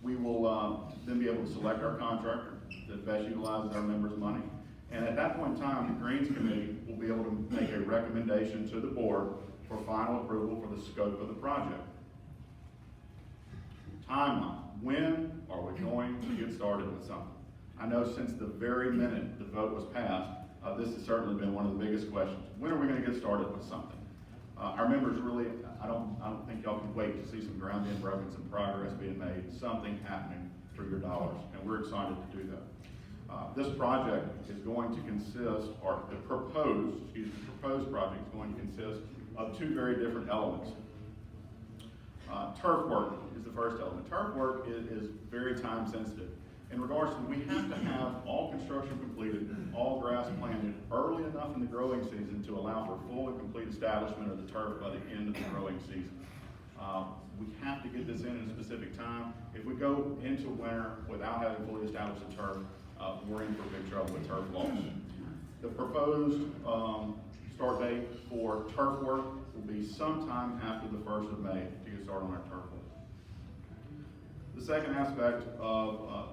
S2: we will then be able to select our contractor that best utilizes our members' money. And at that point in time, the Greens Committee will be able to make a recommendation to the board for final approval for the scope of the project. Timeline. When are we going to get started with something? I know since the very minute the vote was passed, this has certainly been one of the biggest questions. When are we going to get started with something? Our members really, I don't think y'all can wait to see some ground being broken, some progress being made, something happening for your dollars, and we're excited to do that. This project is going to consist, or the proposed project is going to consist of 2 very different elements. Turf work is the first element. Turf work is very time sensitive. In regards to, we have to have all construction completed, all grass planted early enough in the growing season to allow for full and complete establishment of the turf by the end of the growing season. We have to get this in a specific time. If we go into winter without having fully established the turf, we're in for big trouble with turf loss. The proposed start date for turf work will be sometime after the 1st of May to get started on our turf work. The second aspect of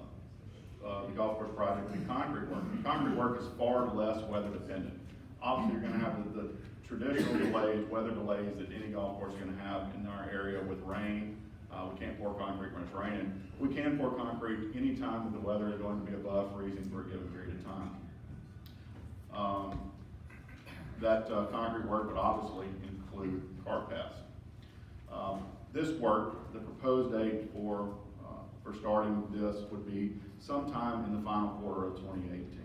S2: the golf course project will be concrete work. The concrete work is far less weather dependent. Obviously, you're going to have the traditional delays, weather delays that any golf course is going to have in our area with rain. We can't pour concrete when it's raining. We can pour concrete anytime that the weather is going to be above freezing for a given period of time. That concrete work would obviously include cart paths. This work, the proposed date for starting this would be sometime in the final quarter of 2018.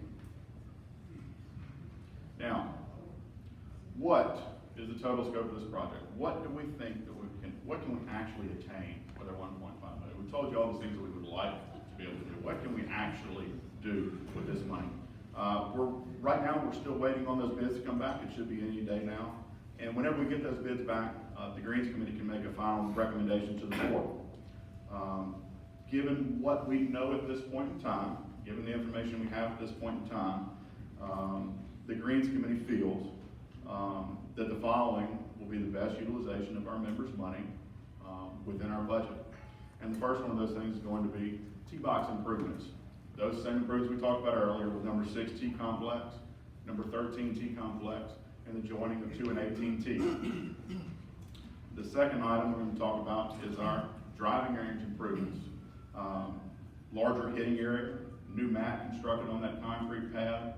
S2: Now, what is is the total scope of this project. What do we think that what can we actually attain with our 1.5 million? We told you all the things that we would like to be able to do. What can we actually do with this money? Right now, we're still waiting on those bids to come back. It should be any day now. And whenever we get those bids back, the Greens Committee can make a final recommendation to the board. Given what we know at this point in time, given the information we have at this point in time, the Greens Committee feels that the following will be the best utilization of our members' money within our budget. And the first one of those things is going to be T-box improvements. Those same improvements we talked about earlier with number 6 T-complex, number 13 T-complex, and the joining of 2 and 18 T. The second item we're going to talk about is our driving range improvements. Larger hitting area, new mat constructed on that concrete pad,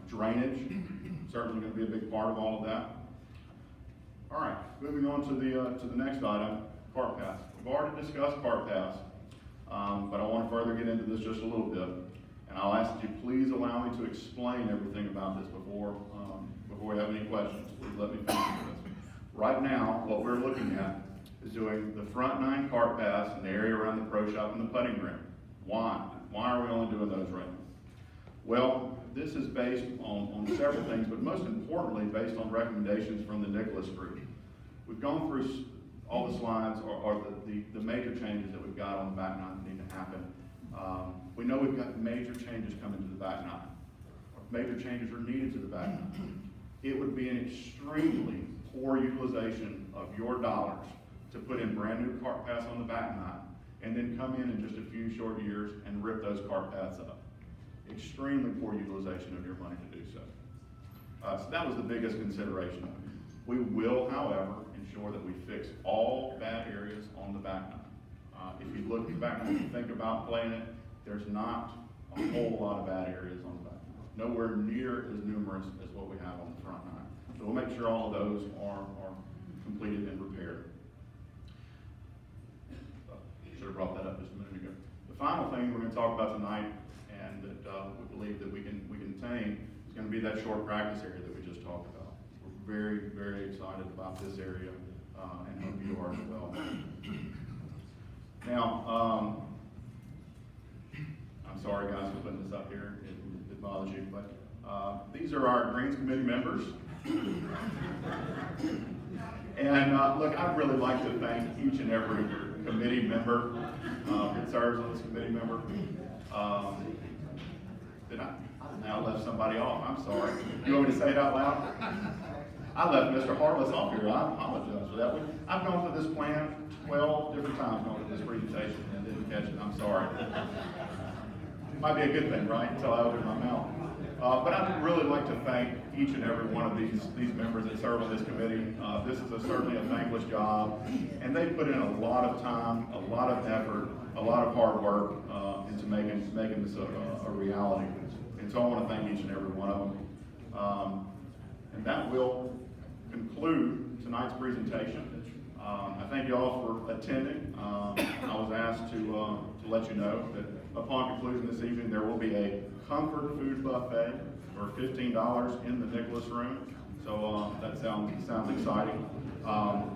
S2: drainage, certainly going to be a big part of all of that. All right, moving on to the next item, cart paths. We've already discussed cart paths, but I want to further get into this just a little bit. And I'll ask that you please allow me to explain everything about this before we have any questions. Please let me finish this. Right now, what we're looking at is doing the front 9 cart paths in the area around the pro shop and the putting green. Why? Why are we only doing those right now? Well, this is based on several things, but most importantly, based on recommendations from the Nicholas Group. We've gone through all the slides, or the major changes that we've got on the back 9 that need to happen. We know we've got major changes coming to the back 9. Major changes are needed to the back 9. It would be an extremely poor utilization of your dollars to put in brand new cart paths on the back 9 and then come in just a few short years and rip those cart paths up. Extremely poor utilization of your money to do so. So that was the biggest consideration. We will, however, ensure that we fix all bad areas on the back 9. If you look at the back 9 and think about playing it, there's not a whole lot of bad areas on the back 9. Nowhere near as numerous as what we have on the front 9. So we'll make sure all of those are completed and repaired. Should have brought that up just a minute ago. The final thing we're going to talk about tonight, and that we believe that we can attain, is going to be that short practice area that we just talked about. We're very, very excited about this area, and hope you are as well. Now, I'm sorry guys for putting this up here, it bothers you, but these are our Greens Committee members. And look, I'd really like to thank each and every committee member that serves on this committee member. Did I now left somebody off? I'm sorry. You want me to say it out loud? I left Mr. Harless off here. I apologize for that. I've gone through this plan 12 different times going through this presentation and didn't catch it. I'm sorry. Might be a good thing, right? Until I open my mouth. But I'd really like to thank each and every one of these members that serve on this committee. This is certainly a thankless job, and they put in a lot of time, a lot of effort, a lot of hard work into making this a reality. And so I want to thank each and every one of them. And that will conclude tonight's presentation. I thank you all for attending. I was asked to let you know that upon conclusion this evening, there will be a comfort food buffet for $15 in the Nicholas Room. So that sounds exciting.